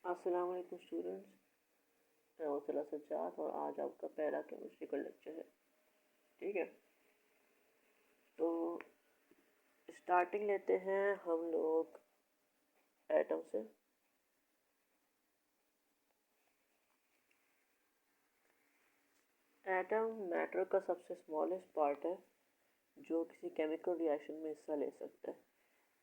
अस्सलाम वालेकुम स्टूडेंट्स। मैं वसीला सज्जाद और आज आपका पहला केमिस्ट्री का लेक्चर है। ठीक है, तो स्टार्टिंग लेते हैं हम लोग एटम से। एटम मैटर का सबसे स्मॉलेस्ट पार्ट है जो किसी केमिकल रिएक्शन में हिस्सा ले सकता है।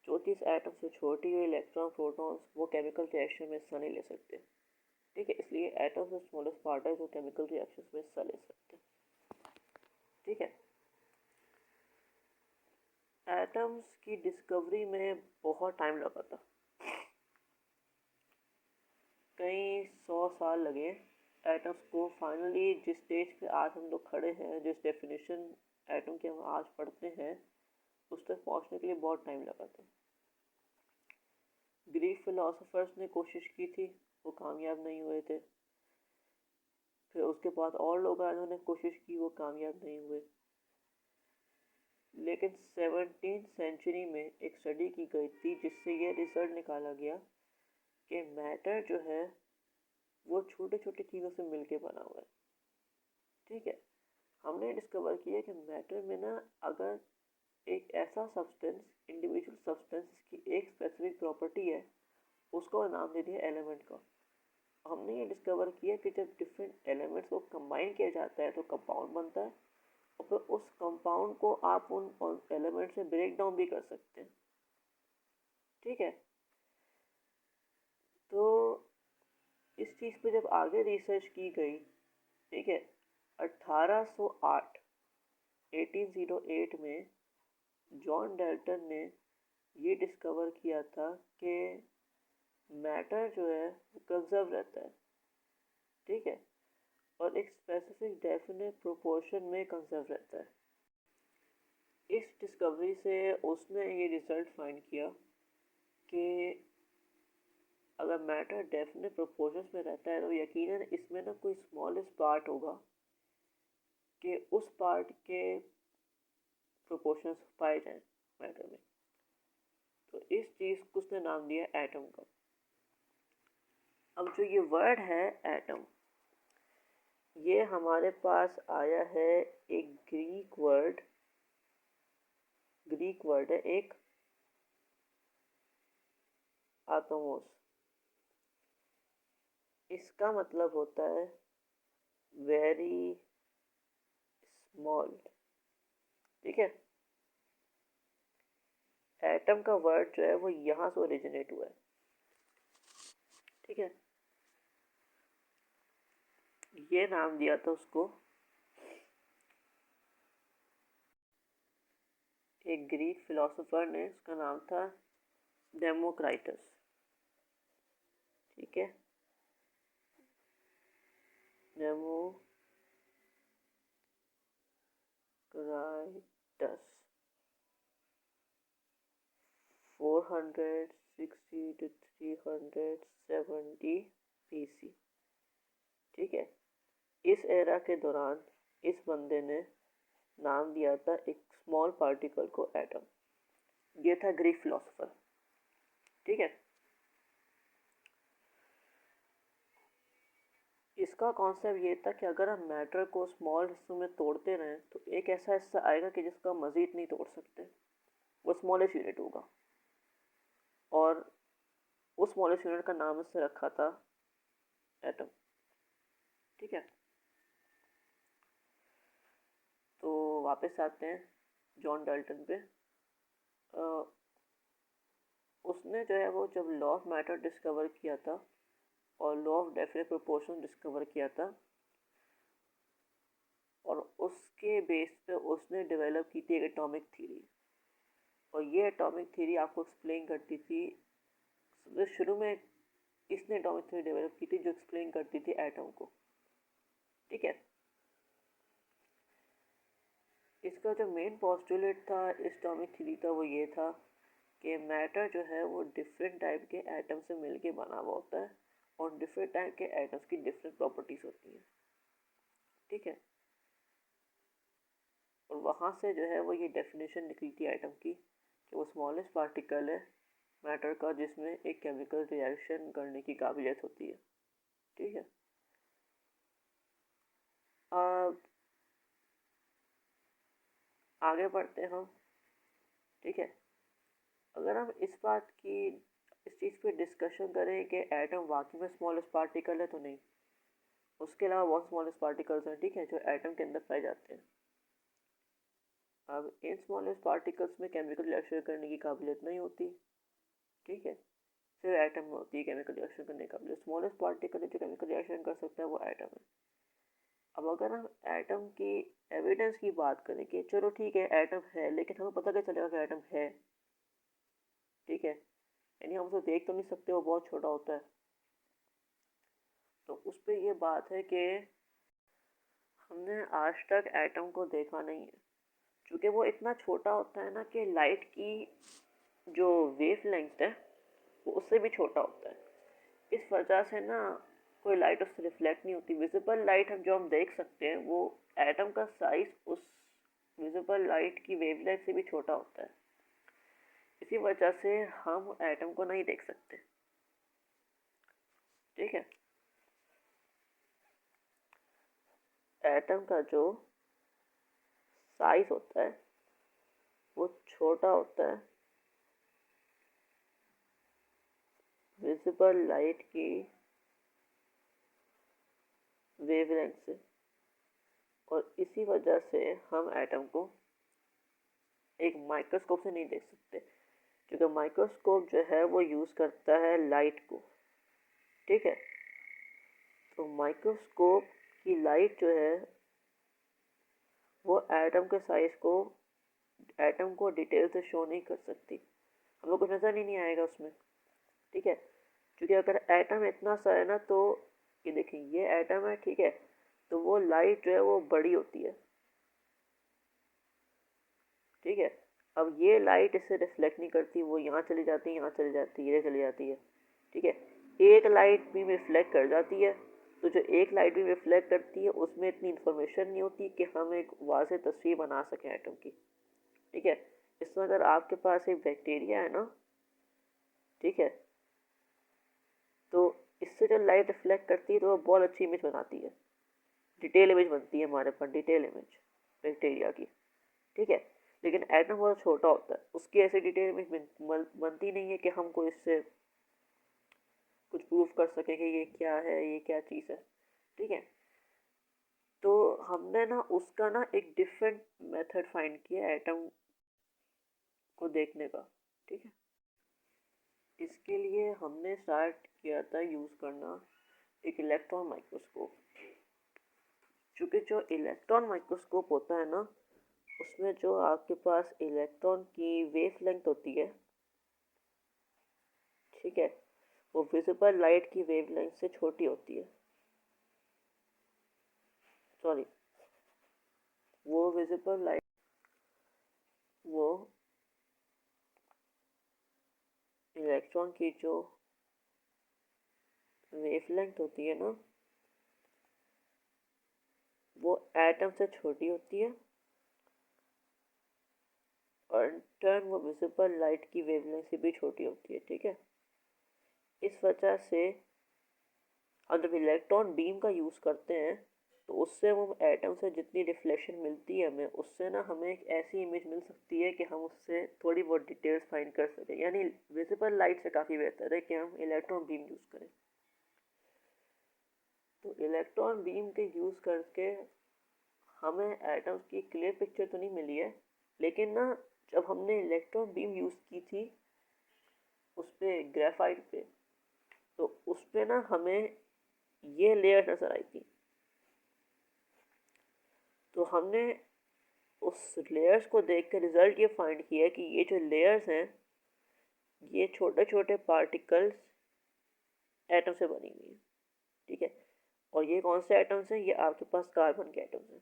जो कि इस एटम से छोटी हुई इलेक्ट्रॉन प्रोटॉन्स वो केमिकल रिएक्शन में हिस्सा नहीं ले सकते। ठीक है, इसलिए एटम से स्मॉलेस्ट पार्ट है जो केमिकल रिएक्शन में हिस्सा ले सकते हैं। ठीक है, एटम्स की डिस्कवरी में बहुत टाइम लगा था, कई 100 साल लगे एटम्स को फाइनली जिस स्टेज पे आज हम लोग खड़े हैं, जिस डेफिनेशन एटम के हम आज पढ़ते हैं, उस तक पहुंचने के लिए बहुत टाइम लगा था। ग्रीक फिलोसोफर्स ने कोशिश की थी, वो कामयाब नहीं हुए थे। फिर उसके बाद और लोग आए, उन्होंने कोशिश की, वो कामयाब नहीं हुए। लेकिन 17वीं सेंचुरी में एक स्टडी की गई थी जिससे ये रिजल्ट निकाला गया कि मैटर जो है वो छोटे छोटे चीज़ों से मिलके बना हुआ है। ठीक है, हमने डिस्कवर किया कि मैटर में ना, अगर एक ऐसा सब्सटेंस, इंडिविजुअल सब्सटेंस की एक स्पेसिफिक प्रॉपर्टी है, उसको नाम दे दिया एलिमेंट का। हमने ये डिस्कवर किया कि जब डिफरेंट एलिमेंट्स को कंबाइन किया जाता है तो कंपाउंड बनता है, और फिर उस कंपाउंड को आप उन एलिमेंट से ब्रेक डाउन भी कर सकते हैं। ठीक है, तो इस चीज़ पे जब आगे रिसर्च की गई, ठीक है, 1808 1808 में जॉन डाल्टन ने ये डिस्कवर किया था कि मैटर जो है वो कंजर्व रहता है। ठीक है, और एक स्पेसिफिक डेफिनेट प्रोपोर्शन में कंजर्व रहता है। इस डिस्कवरी से उसने ये रिजल्ट फाइंड किया कि अगर मैटर डेफिनेट प्रोपोर्शंस में रहता है तो यकीनन इसमें ना कोई स्मॉलेस्ट पार्ट होगा कि उस पार्ट के प्रोपोर्शंस पाए जाएं मैटर में। तो इस चीज़ को उसने नाम दिया एटम का। अब जो ये वर्ड है एटम, ये हमारे पास आया है एक ग्रीक वर्ड है एक आटोमोस। इसका मतलब होता है वेरी स्मॉल। ठीक है, एटम का वर्ड जो है वो यहाँ से ओरिजिनेट हुआ है। ठीक है, ये नाम दिया था उसको एक ग्रीक फिलोसोफर ने, उसका नाम था डेमोक्राइटस। ठीक है, डेमोक्राइटस 460 to 370 BC। ठीक है, इस एरा के दौरान इस बंदे ने नाम दिया था एक स्मॉल पार्टिकल को एटम। ये था ग्रीक फिलोसोफर। ठीक है, इसका कॉन्सेप्ट ये था कि अगर हम मैटर को स्मॉल हिस्सों में तोड़ते रहें तो एक ऐसा हिस्सा आएगा कि जिसका मज़ीद नहीं तोड़ सकते, वो स्मॉलेस्ट यूनिट होगा। और उस स्मॉलेस्ट यूनिट का नाम इससे रखा था एटम। ठीक है, तो वापस आते हैं जॉन डाल्टन पे। उसने जो है वो जब लॉ ऑफ मैटर डिस्कवर किया था और law of definite proportion discover किया था, और उसके बेस पे उसने डेवलप की थी एक एटॉमिक थ्योरी। और ये एटॉमिक थ्योरी आपको एक्सप्लेन करती थी, शुरू में इसने एटॉमिक थ्योरी डेवलप की थी जो एक्सप्लेन करती थी एटम को। ठीक है, इसका जो मेन पोस्टुलेट था इस एटॉमिक थ्योरी का वो ये था कि मैटर जो है वो डिफरेंट टाइप के एटम से मिलके बना हुआ होता है, और डिफरेंट टाइप के एटम्स की डिफरेंट प्रॉपर्टीज होती हैं। ठीक है, और वहाँ से जो है वो ये डेफिनेशन निकली थी एटम की कि वो स्मॉलेस्ट पार्टिकल है मैटर का जिसमें एक केमिकल रिएक्शन करने की काबिलियत होती है। ठीक है, अब आगे बढ़ते हैं हम। ठीक है, अगर हम इस चीज़ पे डिस्कशन करें कि एटम वाकई में स्मॉलेस्ट पार्टिकल है तो नहीं, उसके अलावा बहुत स्मॉलेस्ट पार्टिकल्स हैं, ठीक है, जो एटम के अंदर पाए जाते हैं। अब इन स्मॉलेस्ट पार्टिकल्स में केमिकल रिएक्शन करने की काबिलियत नहीं होती। ठीक है, सिर्फ एटम में होती है केमिकल रिएक्शन करने की काबिलियत। स्मॉलेस्ट पार्टिकल जो केमिकल रिएक्शन कर सकता है वो एटम है। अब अगर हम एटम की एविडेंस की बात करें कि चलो ठीक है एटम है, लेकिन हमें पता कैसे चलेगा कि एटम है? ठीक है, यानी हम उसे देख तो नहीं सकते, वो बहुत छोटा होता है। तो उस पर ये बात है कि हमने आज तक एटम को देखा नहीं है, क्योंकि वो इतना छोटा होता है ना कि लाइट की जो वेव लेंथ है वो उससे भी छोटा होता है। इस वजह से ना कोई लाइट उससे रिफ्लेक्ट नहीं होती। विजिबल लाइट हम देख सकते हैं, वो एटम का साइज उस विजिबल लाइट की वेवलेंथ से भी छोटा होता है। इसी वजह से हम एटम को नहीं देख सकते। ठीक है, एटम का जो साइज होता है वो छोटा होता है विजिबल लाइट की वेवलेंथ से, और इसी वजह से हम एटम को एक माइक्रोस्कोप से नहीं देख सकते, क्योंकि माइक्रोस्कोप जो है वो यूज़ करता है लाइट को। ठीक है, तो माइक्रोस्कोप की लाइट जो है वो एटम को डिटेल से शो नहीं कर सकती, हमें कुछ नज़र ही नहीं आएगा उसमें। ठीक है, क्योंकि अगर एटम इतना सा है ना, तो ये देखिए ये एटम है, ठीक है, तो वो लाइट जो है वो बड़ी होती है। ठीक है, अब ये लाइट इससे रिफ्लेक्ट नहीं करती, वो यहाँ चली जाती है, यहाँ चली जाती है, ये चली जाती है। ठीक है, एक लाइट भी रिफ्लेक्ट कर जाती है, तो जो एक लाइट भी रिफ्लेक्ट करती है उसमें इतनी इन्फॉर्मेशन नहीं होती कि हम एक वाज़ेह तस्वीर बना सकें एटम की। ठीक है, इसमें अगर आपके पास एक बैक्टीरिया है ना, ठीक है, तो इससे जो लाइट रिफ्लेक्ट करती है तो वो बहुत अच्छी इमेज बनाती है, डिटेल इमेज बनती है हमारे पास, डिटेल इमेज बैक्टीरिया की। ठीक है, लेकिन एटम बहुत छोटा होता है, उसकी ऐसी डिटेल इमेज बनती नहीं है कि हमको इससे कुछ प्रूफ कर सके कि ये क्या है, ये क्या चीज़ है। ठीक है, तो हमने ना उसका ना एक डिफरेंट मेथड फाइंड किया एटम को देखने का। ठीक है, इसके लिए हमने स्टार्ट किया था यूज़ करना एक इलेक्ट्रॉन माइक्रोस्कोप। क्योंकि जो इलेक्ट्रॉन माइक्रोस्कोप होता है ना, उसमें जो आपके पास इलेक्ट्रॉन की वेव लेंथ होती है, ठीक है, वो विजिबल लाइट की वेव लेंथ से छोटी होती है। सॉरी, वो विजिबल लाइट वो इलेक्ट्रॉन की जो वेवलेंथ होती है ना, वो एटम से छोटी होती है, और टर्न वो विजिबल लाइट की वेवलेंथ से भी छोटी होती है। ठीक है, इस वजह से हम जब इलेक्ट्रॉन बीम का यूज़ करते हैं तो उससे वो एटम से जितनी रिफ्लेक्शन मिलती है हमें, उससे ना हमें एक ऐसी इमेज मिल सकती है कि हम उससे थोड़ी बहुत डिटेल्स फाइंड कर सकें। यानी विजिबल लाइट से काफ़ी बेहतर है कि हम इलेक्ट्रॉन बीम यूज़ करें। तो इलेक्ट्रॉन बीम के यूज़ करके हमें एटम्स की क्लियर पिक्चर तो नहीं मिली है, लेकिन ना जब हमने इलेक्ट्रॉन बीम यूज़ की थी उस पर ग्रेफाइट पे, तो उस पर ना हमें ये लेयर नज़र आई थी। तो हमने उस लेयर्स को देख कर रिज़ल्ट ये फाइंड किया कि ये जो लेयर्स हैं ये छोटे छोटे पार्टिकल्स एटम से बनी हुई हैं। ठीक है, और ये कौन से एटम्स हैं? ये आपके पास कार्बन के एटम्स हैं।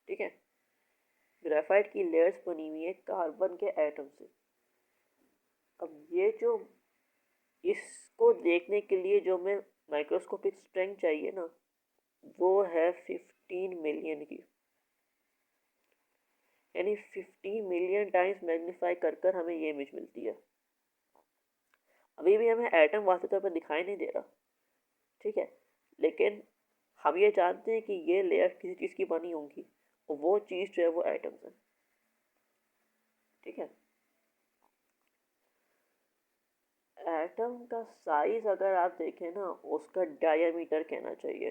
ठीक है, ग्रेफाइट की लेयर्स बनी हुई है कार्बन के एटम से। अब ये जो इसको देखने के लिए जो हमें माइक्रोस्कोपिक स्ट्रेंथ चाहिए ना, वो है 15 मिलियन की। यानी 15 मिलियन टाइम्स मैग्नीफाई कर कर हमें ये इमेज मिलती है। अभी भी हमें एटम वास्तविक तौर पर दिखाई नहीं दे रहा, ठीक है, लेकिन हम ये जानते हैं कि ये लेयर किसी चीज़ की बनी होंगी और वो चीज़ जो है वो एटम्स है, ठीक है। एटम का साइज अगर आप देखें ना, उसका डायमीटर कहना चाहिए।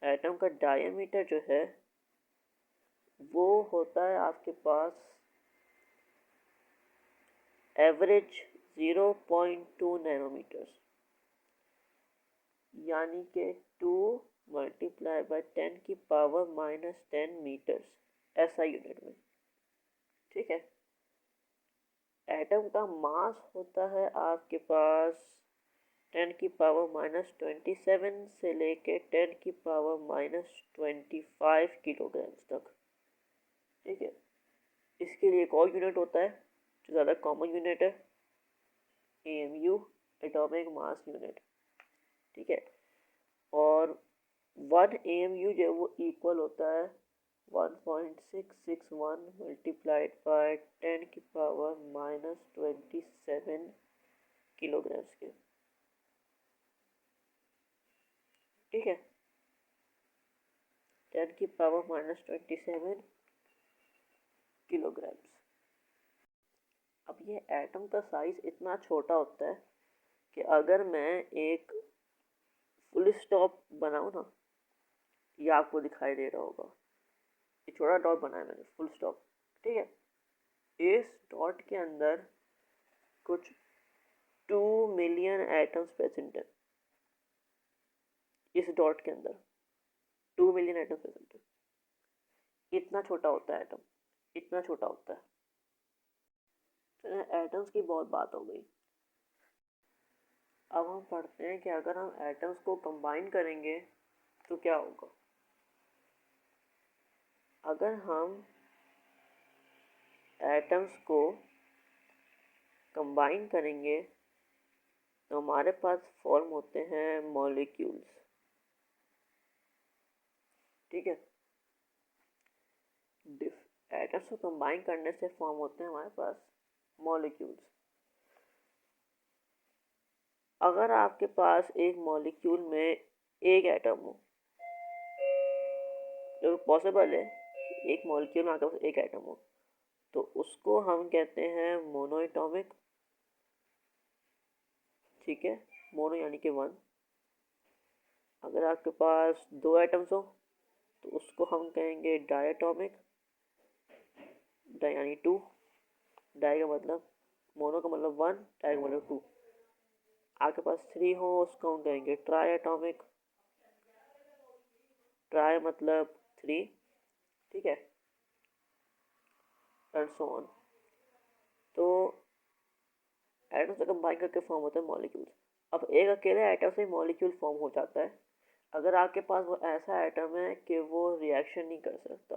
एटम का डायमीटर जो है वो होता है आपके पास एवरेज 0.2 नैनोमीटर्स, यानी कि 2 मल्टीप्लाई बाय 10 की पावर -10 मीटर्स, ऐसा यूनिट में, ठीक है। एटम का मास होता है आपके पास 10 की पावर -27 से लेके 10 की पावर -25 किलोग्राम्स तक, ठीक है। इसके लिए एक और यूनिट होता है जो ज़्यादा कॉमन यूनिट है, AMU, एटॉमिक मास यूनिट, ठीक है। और 1 AMU जो है वो इक्वल होता है 1.661 मल्टीप्लाइड बाय 10 की पावर -27 किलोग्राम्स के, ठीक है। 10 की पावर -27 किलोग्राम्स। अब ये एटम का साइज इतना छोटा होता है कि अगर मैं एक फुल स्टॉप बनाऊँ ना, ये आपको दिखाई दे रहा होगा, ये छोटा डॉट बनाया मैंने, फुल स्टॉप, ठीक है। इस डॉट के अंदर कुछ 2 मिलियन एटम्स प्रेजेंट है, इस डॉट के अंदर 2 मिलियन एटम्स प्रेजेंट है। इतना छोटा होता है एटम, इतना छोटा होता है। तो एटम्स की बहुत बात हो गई। अब हम पढ़ते हैं कि अगर हम एटम्स को कंबाइन करेंगे तो क्या होगा। अगर हम एटम्स को कंबाइन करेंगे तो हमारे पास फॉर्म होते हैं मॉलिक्यूल्स, ठीक है। एटम्स को कंबाइन करने से फॉर्म होते हैं हमारे पास मॉलिक्यूल्स। अगर आपके पास एक मॉलिक्यूल में एक एटम हो, जो पॉसिबल है कि एक मॉलिक्यूल में आपके पास एक एटम हो, तो उसको हम कहते हैं मोनोएटॉमिक, ठीक है, मोनो यानी कि 1। अगर आपके पास 2 एटम्स हो तो उसको हम कहेंगे डायटॉमिक, डाई यानी 2, डाई का मतलब, मोनो का मतलब 1, डाई का मतलब 2। आपके पास 3 हो उसको हम कहेंगे ट्राई एटॉमिक, ट्राई मतलब 3, ठीक है, एंड सो ऑन। तो एटम से कंबाइन करके फॉर्म होते हैं मॉलिक्यूल्स। अब एक अकेले एटम से मॉलिक्यूल फॉर्म हो जाता है अगर आपके पास वो ऐसा एटम है कि वो रिएक्शन नहीं कर सकता।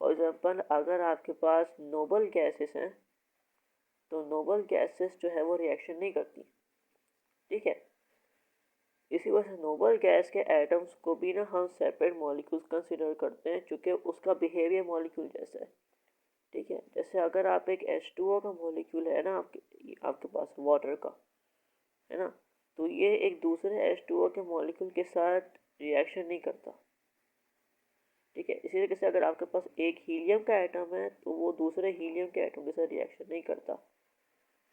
फॉर एग्जांपल अगर आपके पास नोबल गैसेस हैं तो नोबल गैसेस जो है वो रिएक्शन नहीं करती, ठीक है। इसी वजह से नोबल गैस के एटम्स को भी ना हम सेपरेट मॉलिक्यूल्स कंसिडर करते हैं क्योंकि उसका बिहेवियर मॉलिक्यूल जैसा है, ठीक है। जैसे अगर आप एक H2O का मॉलिक्यूल है ना आपके पास वाटर का, है ना, तो ये एक दूसरे H2O के मॉलिक्यूल के साथ रिएक्शन नहीं करता, ठीक है। इसी तरीके से अगर आपके पास एक हीलियम का एटम है तो वो दूसरे हीलियम के एटम के साथ रिएक्शन नहीं करता।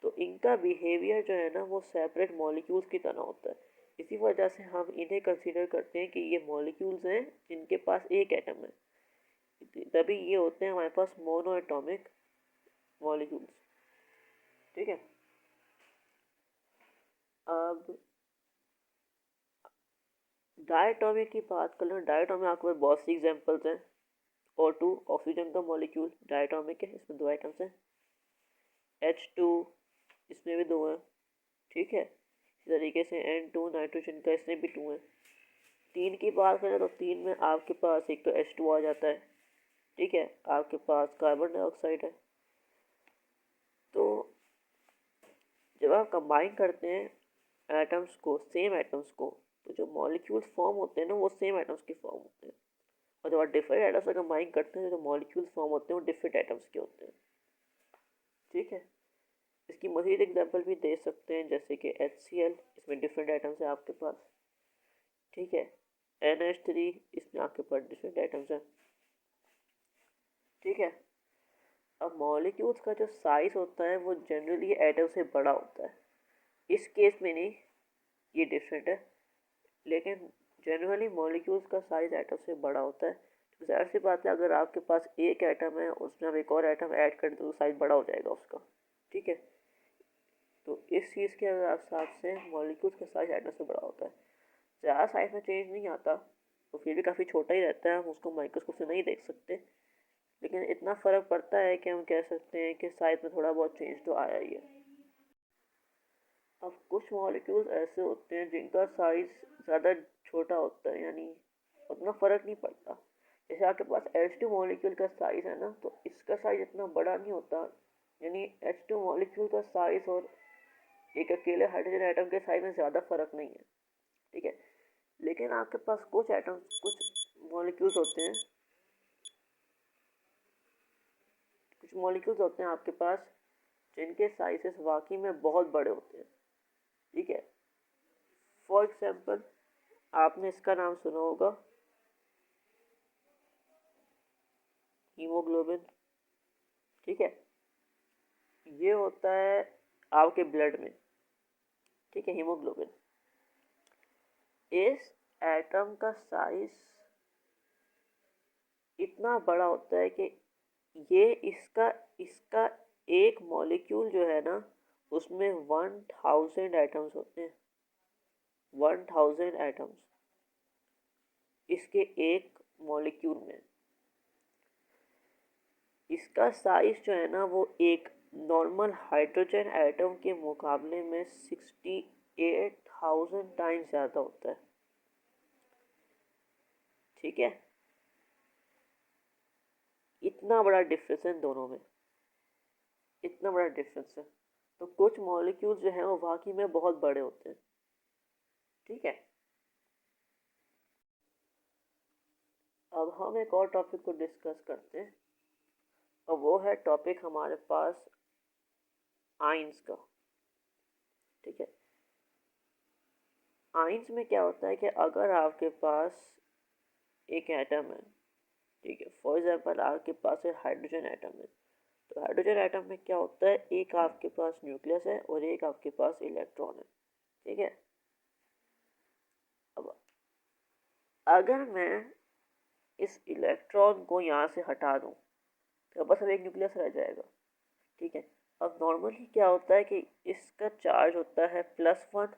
तो इनका बिहेवियर जो है ना वो सेपरेट मॉलिक्यूल्स की तरह होता है। इसी वजह से हम इन्हें कंसीडर करते हैं कि ये मॉलिक्यूल्स हैं जिनके पास एक एटम है, तभी ये होते हैं हमारे पास मोनो एटॉमिक मॉलिक्यूल्स, ठीक है। अब डायटोमिक की बात कर लो। डायटोमिक आपके पास बहुत सी एग्जांपल्स हैं। O2 ऑक्सीजन का मॉलिक्यूल डायटोमिक है, इसमें 2 आइटम्स हैं। H2 इसमें भी 2 हैं, ठीक है। इसी तरीके से N2 नाइट्रोजन का, इसमें भी 2 हैं। 3 की बात करें तो 3 में आपके पास एक तो H2 आ जाता है, ठीक है, आपके पास कार्बन डाइऑक्साइड है। तो जब आप कंबाइन करते हैं एटम्स को, सेम एटम्स को, तो जो मॉलिक्यूल्स फॉर्म होते हैं ना वो सेम एटम्स के फॉर्म होते हैं। और जब आप डिफरेंट एटम्स से कंबाइन करते हैं तो मॉलिक्यूल्स फॉर्म होते हैं वो डिफरेंट एटम्स के होते हैं, ठीक है। इसकी मज़ीद एग्जांपल भी दे सकते हैं, जैसे कि HCl, इसमें डिफरेंट आइटम्स है आपके पास, ठीक है। NH3, इसमें आपके पास डिफरेंट आइटम्स हैं, ठीक है। अब मॉलिक्यूल्स का जो साइज होता है वो जनरली एटम से बड़ा होता है, इस केस में नहीं, ये डिफरेंट है, लेकिन जनरली मॉलिक्यूल्स का साइज एटम से बड़ा होता है। तो ज़ाहिर सी बात है, अगर आपके पास एक एटम है उसमें हम एक और एटम ऐड कर दें तो साइज बड़ा हो जाएगा उसका, ठीक है। तो इस चीज़ के हिसाब से मॉलिक्यूल्स का साइज एटम से बड़ा होता है। ज़्यादा साइज में चेंज नहीं आता, तो फिर भी काफ़ी छोटा ही रहता है, हम उसको माइक्रोस्कोप से नहीं देख सकते, लेकिन इतना फ़र्क पड़ता है कि हम कह सकते हैं कि साइज में थोड़ा बहुत चेंज तो आया ही है। अब कुछ मॉलिक्यूल्स ऐसे होते हैं जिनका साइज ज़्यादा छोटा होता है, यानी उतना फ़र्क नहीं पड़ता। जैसे आपके पास H2 मॉलिक्यूल का साइज़ है ना, तो इसका साइज इतना बड़ा नहीं होता, यानी H2 मॉलिक्यूल का साइज और एक अकेले हाइड्रोजन एटम के साइज में ज़्यादा फ़र्क नहीं है, ठीक है। लेकिन आपके पास कुछ एटम, कुछ मॉलिक्यूल्स होते हैं, आपके पास जिनके साइजेस वाकई में बहुत बड़े होते हैं, ठीक है। फॉर एग्जाम्पल, आपने इसका नाम सुना होगा, हीमोग्लोबिन, ठीक है। ये होता है आपके ब्लड में, ठीक है, हीमोग्लोबिन। इस एटम का साइज इतना बड़ा होता है कि ये इसका इसका एक मॉलिक्यूल जो है ना, उसमें 1000 एटम्स होते हैं, 1000 एटम्स इसके एक मॉलिक्यूल में। इसका साइज जो है ना, वो एक नॉर्मल हाइड्रोजन एटम के मुकाबले में 68,000 टाइम्स ज़्यादा होता है, ठीक है। इतना बड़ा डिफरेंस है दोनों में, इतना बड़ा डिफरेंस है। तो कुछ मॉलिक्यूल्स जो हैं वो वाकई में बहुत बड़े होते हैं, ठीक है। अब हम एक और टॉपिक को डिस्कस करते हैं, और वो है टॉपिक हमारे पास आइंस का, ठीक है। आइंस में क्या होता है कि अगर आपके पास एक एटम है, ठीक है, फॉर एग्जांपल आपके पास एक हाइड्रोजन एटम है, तो हाइड्रोजन एटम में क्या होता है, एक आपके पास न्यूक्लियस है और एक आपके पास इलेक्ट्रॉन है, ठीक है। अब अगर मैं इस इलेक्ट्रॉन को यहाँ से हटा दूँ तो बस अब एक न्यूक्लियस रह जाएगा, ठीक है। अब नॉर्मली क्या होता है कि इसका चार्ज होता है +1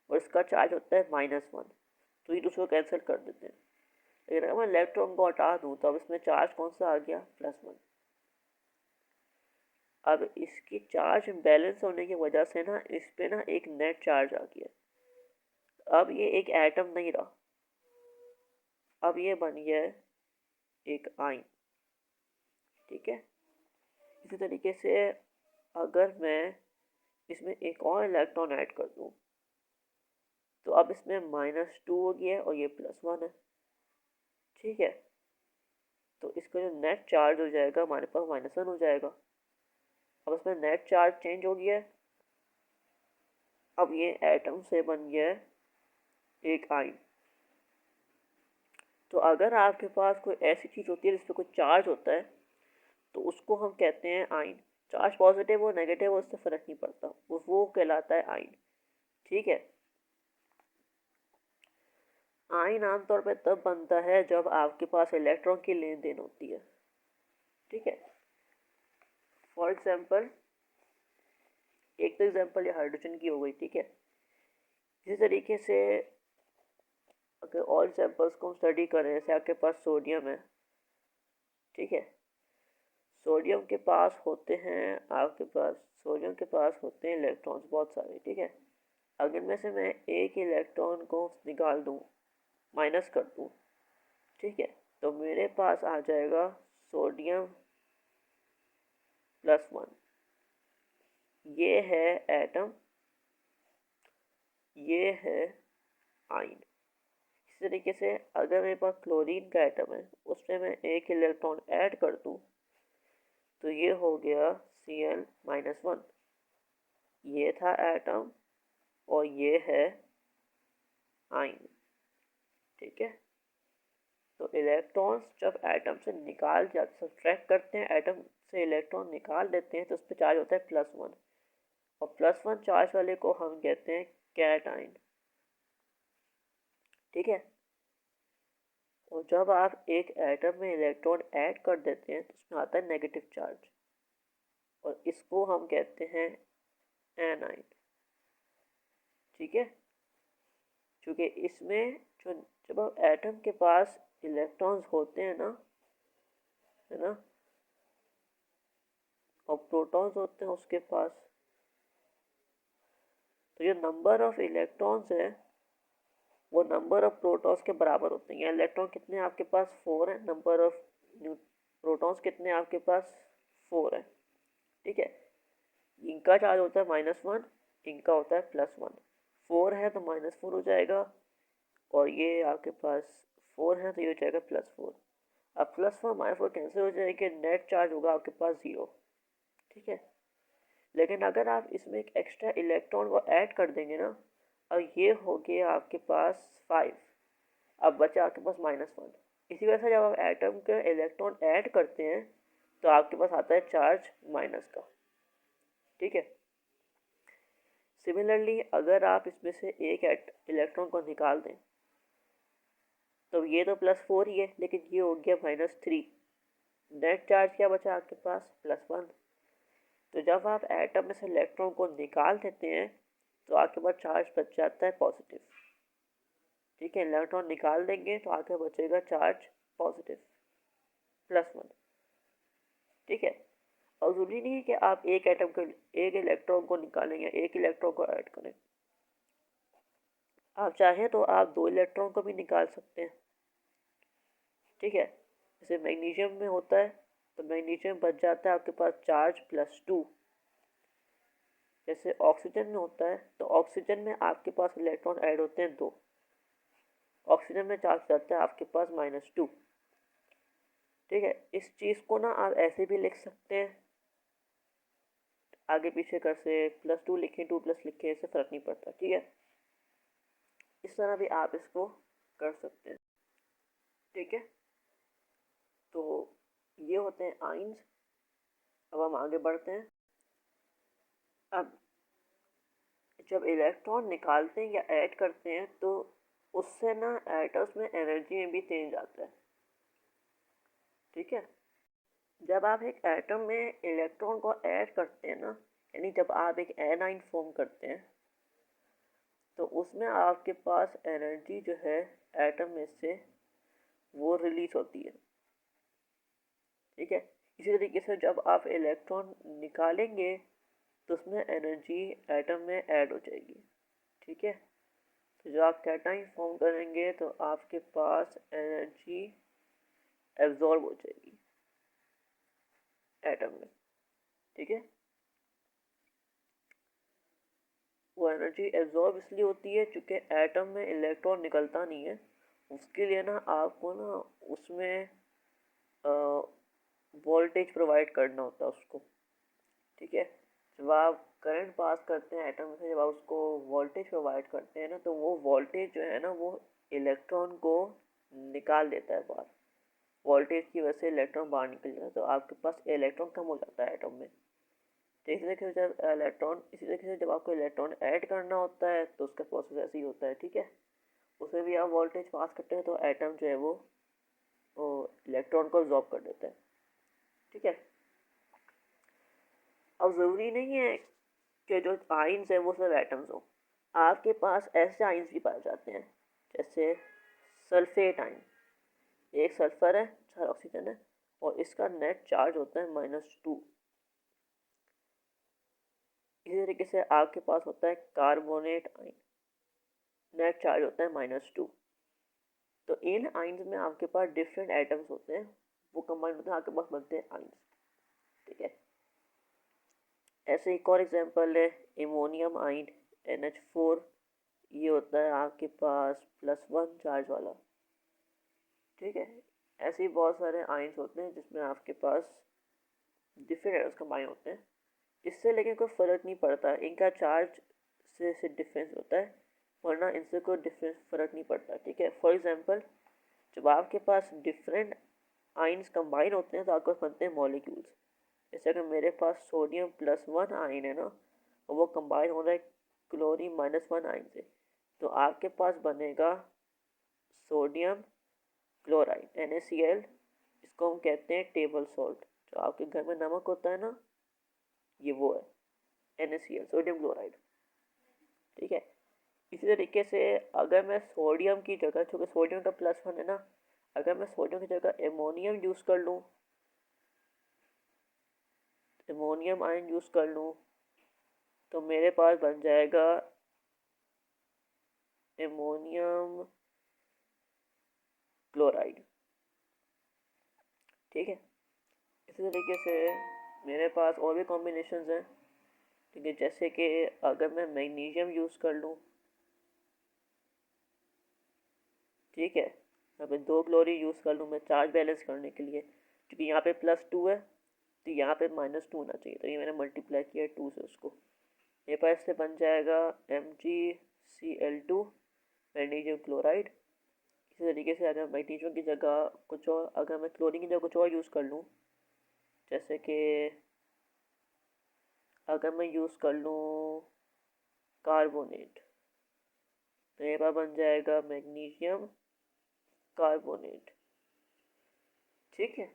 और इसका चार्ज होता है -1, तो ये दूसरे को कैंसिल कर देते हैं। लेकिन अगर मैं इलेक्ट्रॉन को हटा दूँ तो अब इसमें चार्ज कौन सा आ गया, +1। अब इसकी चार्ज बैलेंस होने की वजह से ना इस पे ना एक नेट चार्ज आ गया। अब ये एक एटम नहीं रहा, अब ये बन गया है एक आयन, ठीक है। इसी तरीके से अगर मैं इसमें एक और इलेक्ट्रॉन ऐड कर दूँ तो अब इसमें -2 हो गया है और ये +1 है, ठीक है। तो इसका जो नेट चार्ज हो जाएगा हमारे पास -1 हो जाएगा। अब इसमें नेट चार्ज चेंज हो गया है, अब ये एटम से बन गया है एक आयन। तो अगर आपके पास कोई ऐसी चीज़ होती है जिस पर कोई चार्ज होता है तो उसको हम कहते हैं आयन। चार्ज पॉजिटिव हो नेगेटिव हो उससे फ़र्क नहीं पड़ता, वो कहलाता है आयन, ठीक है। आयन आमतौर पर तब बनता है जब आपके पास इलेक्ट्रॉन की लेन देन होती है, ठीक है। फॉर एग्जांपल, एक तो एग्जांपल ये हाइड्रोजन की हो गई, ठीक है। इसी तरीके से अगर और एग्जांपल्स को हम स्टडी करें, जैसे आपके पास सोडियम है, ठीक है। सोडियम के पास होते हैं आपके पास सोडियम के पास होते हैं इलेक्ट्रॉन्स बहुत सारे, ठीक है। अगर में से मैं एक इलेक्ट्रॉन को निकाल दूँ, माइनस कर दूँ, ठीक है, तो मेरे पास आ जाएगा सोडियम +1। ये है एटम, ये है आयन। इस तरीके से अगर मेरे पास क्लोरीन का एटम है उसमें मैं एक इलेक्ट्रॉन ऐड कर दूँ तो ये हो गया Cl-1, ये था एटम और ये है आइन। ठीक है, तो इलेक्ट्रॉन्स जब एटम से निकाल जाते सब्ट्रैक्ट करते हैं, एटम से इलेक्ट्रॉन निकाल देते हैं तो उस पर चार्ज होता है +1, और +1 चार्ज वाले को हम कहते हैं कैटाइन। ठीक है, और जब आप एक एटम में इलेक्ट्रॉन ऐड कर देते हैं तो उसमें आता है नेगेटिव चार्ज, और इसको हम कहते हैं एनाइन। ठीक है, क्योंकि इसमें जो जब एटम के पास इलेक्ट्रॉन्स होते हैं ना, है ना, और प्रोटॉन्स होते हैं उसके पास, तो जो नंबर ऑफ इलेक्ट्रॉन्स है वो नंबर ऑफ प्रोटॉन्स के बराबर होते हैं। इलेक्ट्रॉन कितने आपके पास 4 है, नंबर ऑफ प्रोटॉन्स कितने आपके पास 4 है। ठीक है, इनका चार्ज होता है -1, इनका होता है +1। 4 है तो -4 हो जाएगा, और ये आपके पास 4 है तो ये हो जाएगा +4। अब +4 -4 कैंसिल हो जाएगी, नेट चार्ज होगा आपके पास 0। ठीक है, लेकिन अगर आप इसमें एक एक्स्ट्रा इलेक्ट्रॉन को ऐड कर देंगे ना, और ये हो गया आपके पास 5, अब बचा आपके पास -1। इसी वजह से जब आप एटम के इलेक्ट्रॉन ऐड करते हैं तो आपके पास आता है चार्ज माइनस का। ठीक है, सिमिलरली अगर आप इसमें से एक इलेक्ट्रॉन को निकाल दें तो ये तो +4 ही है, लेकिन ये हो गया -3, नेट चार्ज क्या बचा आपके पास +1। तो जब आप एटम में से इलेक्ट्रॉन को निकाल देते हैं तो आपके पास चार्ज बच जाता है पॉजिटिव। ठीक है, इलेक्ट्रॉन निकाल देंगे तो आगे बचेगा चार्ज पॉजिटिव +1। ठीक है, और ज़रूरी नहीं है कि आप एक एटम को एक इलेक्ट्रॉन को निकालें या एक इलेक्ट्रॉन को ऐड करें, आप चाहें तो आप 2 इलेक्ट्रॉन को भी निकाल सकते हैं। ठीक है, जैसे मैग्नीशियम में होता है तो मैग्नीशियम बच जाता है आपके पास चार्ज +2। जैसे ऑक्सीजन में होता है तो ऑक्सीजन में आपके पास इलेक्ट्रॉन ऐड होते हैं 2, ऑक्सीजन में चार्ज जाता है आपके पास -2। ठीक है, इस चीज़ को ना आप ऐसे भी लिख सकते हैं, आगे पीछे कर से +2 लिखें 2+ लिखें, इससे फ़र्क नहीं पड़ता। ठीक है, इस तरह भी आप इसको कर सकते हैं। ठीक है, तो ये होते हैं आइंस। अब हम आगे बढ़ते हैं। अब जब इलेक्ट्रॉन निकालते हैं या ऐड करते हैं तो उससे ना एटम्स में एनर्जी में भी चेंज आता है। ठीक है, जब आप एक एटम में इलेक्ट्रॉन को ऐड करते हैं ना, यानी जब आप एक एनाइन फॉर्म करते हैं तो उसमें आपके पास एनर्जी जो है एटम में से वो रिलीज होती है। ठीक है, इसी तरीके से जब आप इलेक्ट्रॉन निकालेंगे तो उसमें एनर्जी एटम में ऐड हो जाएगी। ठीक है, तो जब आप कैटाइन फॉर्म करेंगे तो आपके पास एनर्जी एब्जॉर्ब हो जाएगी एटम में। ठीक है, वो एनर्जी एब्जॉर्ब इसलिए होती है क्योंकि एटम में इलेक्ट्रॉन निकलता नहीं है, उसके लिए ना आपको ना उसमें वोल्टेज प्रोवाइड करना होता है उसको। ठीक है, जब आप करंट पास करते हैं एटम से, जब आप उसको वोल्टेज प्रोवाइड करते हैं ना, तो वो वोल्टेज जो है ना वो इलेक्ट्रॉन को निकाल देता है बाहर। वोल्टेज की वजह से इलेक्ट्रॉन बाहर निकल जाता है, तो आपके पास इलेक्ट्रॉन कम हो जाता है एटम में। तो इसी तरीके से जब आपको इलेक्ट्रॉन ऐड करना होता है तो उसका प्रोसेस ऐसे ही होता है। ठीक है, उसमें भी आप वोल्टेज पास करते हैं तो एटम जो है वो इलेक्ट्रॉन को अब्जॉर्ब कर देता है। ठीक है, अब ज़रूरी नहीं है कि जो आइंस है वो सब एटम्स हो, आपके पास ऐसे आइंस भी पाए जाते हैं जैसे सल्फेट आइन। एक सल्फर है, 4 ऑक्सीजन है, और इसका नेट चार्ज होता है -2। इसी तरीके से आपके पास होता है कार्बोनेट आइन, नेट चार्ज होता है -2। तो इन आइंस में आपके पास डिफरेंट एटम्स होते हैं, वो कंबाइन होते हैं, आपके पास बनते हैं आइंस। ठीक है, ऐसे एक और एग्जांपल है एमोनियम आइन NH4, ये होता है आपके पास +1 चार्ज वाला। ठीक है, ऐसे ही बहुत सारे आइंस होते हैं जिसमें आपके पास डिफरेंट एटम्स कंबाइन होते हैं। इससे लेकिन कोई फ़र्क नहीं पड़ता, इनका चार्ज से डिफरेंस होता है, वरना इनसे कोई डिफरेंस फ़र्क नहीं पड़ता। ठीक है, फॉर एग्जांपल जब आपके पास डिफरेंट आइंस कंबाइन होते हैं तो आपके पास बनते हैं मॉलिक्यूल्स। जैसे अगर मेरे पास सोडियम +1 आयन है ना, और वो कंबाइन हो रहा है क्लोरीन -1 आयन से, तो आपके पास बनेगा सोडियम क्लोराइड NaCl। इसको हम कहते हैं टेबल सॉल्ट। जो आपके घर में नमक होता है ना, ये वो है NaCl, सोडियम क्लोराइड। ठीक है, इसी तरीके से अगर मैं सोडियम की जगह, चूँकि सोडियम का +1 है ना, अगर मैं सोडियम की जगह एमोनियम यूज़ कर लूँ, एमोनियम आयन यूज़ कर लूँ, तो मेरे पास बन जाएगा एमोनियम क्लोराइड। ठीक है, इसी तरीके से मेरे पास और भी कॉम्बिनेशंस हैं। ठीक है, जैसे कि अगर मैं मैग्नीशियम यूज़ कर लूँ, ठीक है, यहाँ पे 2 क्लोरीन यूज़ कर लूँ मैं चार्ज बैलेंस करने के लिए, क्योंकि यहाँ पे +2 है तो यहाँ पे -2 होना चाहिए, तो ये मैंने मल्टीप्लाई किया 2 से उसको। मेरे पास से बन जाएगा MgCl2 मैग्नीशियम क्लोराइड। इसी तरीके से अगर मैग्नीशियम की जगह कुछ और, अगर मैं क्लोरीन की जगह कुछ और यूज़ कर लूँ, जैसे कि अगर मैं यूज़ कर लूँ कार्बोनेट, तो मेरे पास बन जाएगा मैग्नीशियम कार्बोनेट। ठीक है,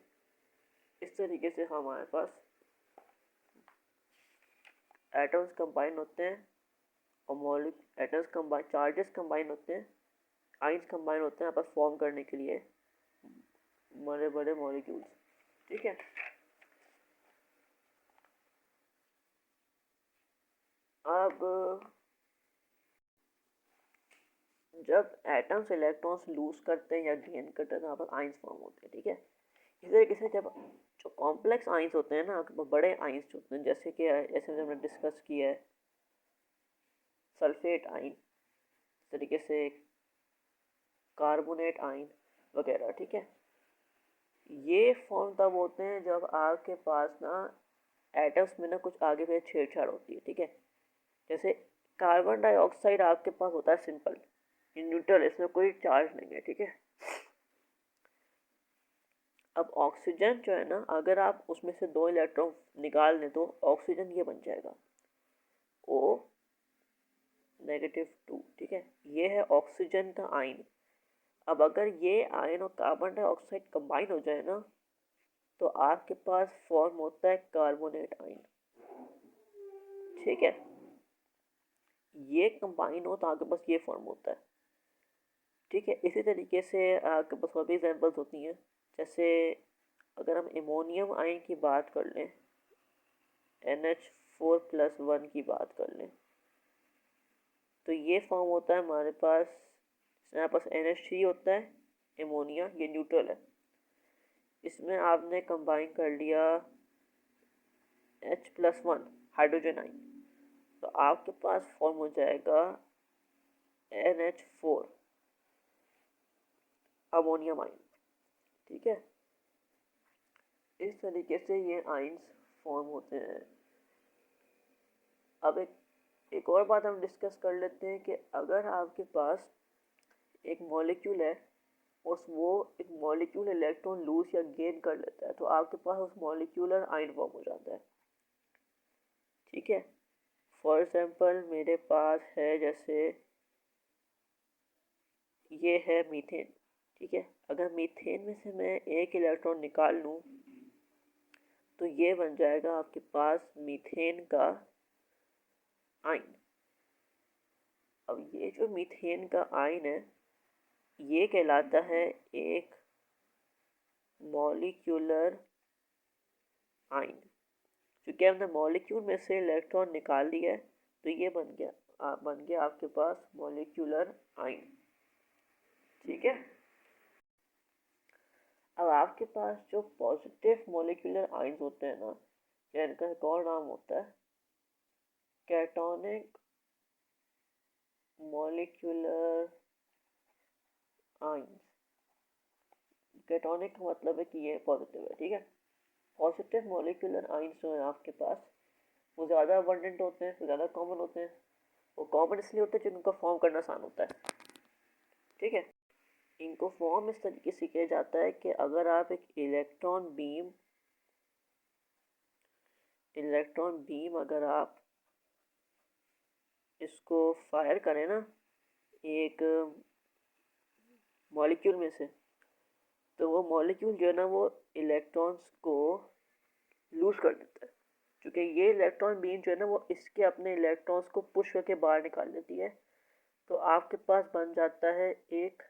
इस तरीके से हमारे पास एटम्स कंबाइन होते हैं, और मॉलिक एटम्स कंबाइन, चार्जेस कंबाइन होते हैं, आइंस कंबाइन होते हैं आपस फॉर्म करने के लिए बड़े बड़े मॉलिक्यूल्स। ठीक है, अब जब एटम्स इलेक्ट्रॉन्स लूज करते हैं या गेन करते हैं तो यहाँ पर आइंस फॉर्म होते हैं। ठीक है, इसी तरीके से जब जो कॉम्प्लेक्स आइंस होते हैं ना, बड़े आइंस जो होते हैं, जैसे कि जैसे हमने डिस्कस किया है सल्फेट आइन, इस तरीके से कार्बोनेट आइन वगैरह। ठीक है, ये फॉर्म तब होते हैं जब आपके पास ना एटम्स में ना कुछ आगे पीछे छेड़छाड़ होती है। ठीक है, जैसे कार्बन डाइऑक्साइड आपके पास होता है सिंपल, न्यूट्रल, इसमें कोई चार्ज नहीं है। ठीक है, अब ऑक्सीजन जो है ना, अगर आप उसमें से 2 इलेक्ट्रॉन निकाल दें तो ऑक्सीजन ये बन जाएगा O-2। ठीक है, ये है ऑक्सीजन का आयन। अब अगर ये आयन और कार्बन डाइऑक्साइड कंबाइन हो जाए ना, तो आपके पास फॉर्म होता है कार्बोनेट आयन। ठीक है, ये कंबाइन हो तो आपके पास ये फॉर्म होता है। ठीक है, इसी तरीके से आपके पास और भी एग्जाम्पल्स होती हैं। जैसे अगर हम एमोनियम आयन की बात कर लें, NH4+1 की बात कर लें, तो ये फॉर्म होता है हमारे पास, यहाँ पास NH3 होता है, एमोनिया ये न्यूट्रल है, इसमें आपने कंबाइन कर लिया H+1 हाइड्रोजन आयन, तो आपके पास फॉर्म हो जाएगा NH4 अमोनियम आयन। ठीक है, इस तरीके से ये आयन्स फॉर्म होते हैं। अब एक और बात हम डिस्कस कर लेते हैं कि अगर आपके पास एक मॉलिक्यूल है और वो एक मॉलिक्यूल इलेक्ट्रॉन लूज या गेन कर लेता है, तो आपके पास उस मॉलिक्यूलर आयन फॉर्म हो जाता है। ठीक है, फॉर एग्जांपल मेरे पास है, जैसे ये है मीथेन। ठीक है, अगर मीथेन में से मैं एक इलेक्ट्रॉन निकाल लूँ, तो ये बन जाएगा आपके पास मीथेन का आयन। अब ये जो मीथेन का आयन है, ये कहलाता है एक मॉलिक्यूलर आयन। क्योंकि हमने मॉलिक्यूल में से इलेक्ट्रॉन निकाल लिया है, तो ये बन गया आपके पास मॉलिक्यूलर आयन। ठीक है, अब आपके पास जो पॉजिटिव मॉलिक्यूलर आयन्स होते हैं ना, या इनका एक और नाम होता है कैटोनिक मॉलिक्यूलर आयन्स। कैटोनिक का मतलब है कि ये पॉजिटिव है। ठीक है, पॉजिटिव मॉलिक्यूलर आयन्स जो है आपके पास, वो ज़्यादा अबंडेंट होते हैं, वो ज़्यादा कॉमन होते हैं। वो कॉमन इसलिए होते हैं कि उनको फॉर्म करना आसान होता है। ठीक है, इनको फॉर्म इस तरीके से किया जाता है कि अगर आप एक इलेक्ट्रॉन बीम अगर आप इसको फायर करें ना एक मॉलिक्यूल में से, तो वो मॉलिक्यूल जो है ना वो इलेक्ट्रॉन्स को लूज कर देता है, क्योंकि ये इलेक्ट्रॉन बीम जो है ना वो इसके अपने इलेक्ट्रॉन्स को पुश करके बाहर निकाल देती है। तो आपके पास बन जाता है एक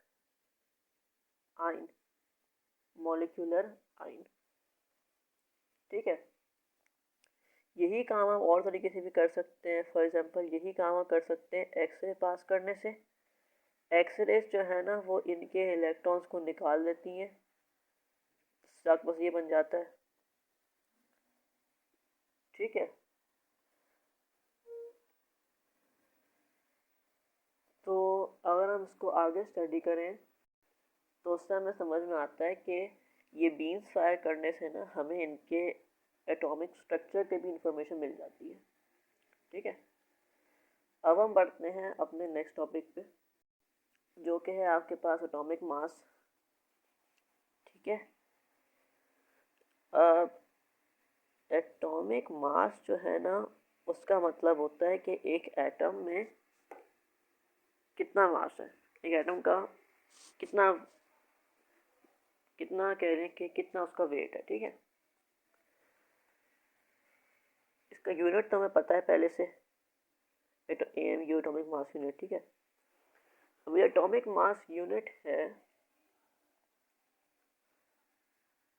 आयन, मॉलिक्यूलर आयन। ठीक है, यही काम आप और तरीके से भी कर सकते हैं। फॉर एग्जांपल यही काम आप कर सकते हैं एक्सरे पास करने से। एक्सरेज जो है ना वो इनके इलेक्ट्रॉन्स को निकाल देती हैं, आपके पास ये बन जाता है। ठीक है, तो अगर हम इसको आगे स्टडी करें तो उससे हमें समझ में आता है कि ये बीम्स फायर करने से ना हमें इनके एटॉमिक स्ट्रक्चर के भी इंफॉर्मेशन मिल जाती है। ठीक है, अब हम बढ़ते हैं अपने नेक्स्ट टॉपिक पे, जो कि है आपके पास एटॉमिक मास। ठीक है, अब एटॉमिक मास जो है ना उसका मतलब होता है कि एक एटम में कितना मास है, एक एटम का कितना कितना कह रहे हैं कि कितना उसका वेट है। ठीक है, इसका यूनिट तो हमें पता है पहले से, AMU एटॉमिक मास यूनिट। ठीक है, अब ये एटॉमिक मास यूनिट है,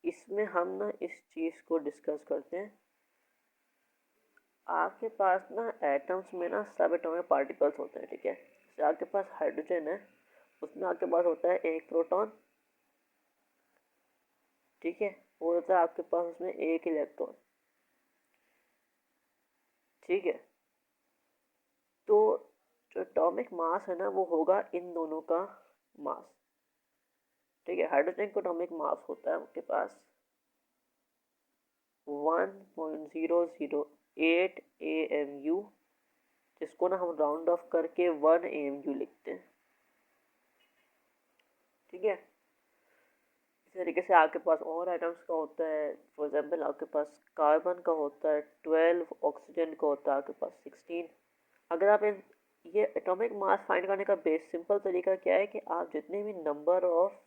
इसमें हम ना इस चीज़ को डिस्कस करते हैं। आपके पास ना एटम्स में ना सब एटॉमिक पार्टिकल्स होते हैं। ठीक है, जैसे आपके पास हाइड्रोजन है, उसमें आपके पास होता है एक प्रोटॉन। ठीक है, वो होता है आपके पास उसमें एक इलेक्ट्रॉन। ठीक है, तो जो एटॉमिक मास है ना वो होगा इन दोनों का मास। ठीक है, हाइड्रोजन का एटॉमिक मास होता है आपके पास 1.008 AMU, जिसको ना हम राउंड ऑफ करके 1 AMU लिखते हैं। ठीक है, इस तरीके से आपके पास और आइटम्स का होता है। फॉर एग्जांपल आपके पास कार्बन का होता है 12, ऑक्सीजन का होता है आपके पास 16। अगर आप इन ये एटॉमिक मास फाइंड करने का बेस सिंपल तरीका क्या है कि आप जितने भी नंबर ऑफ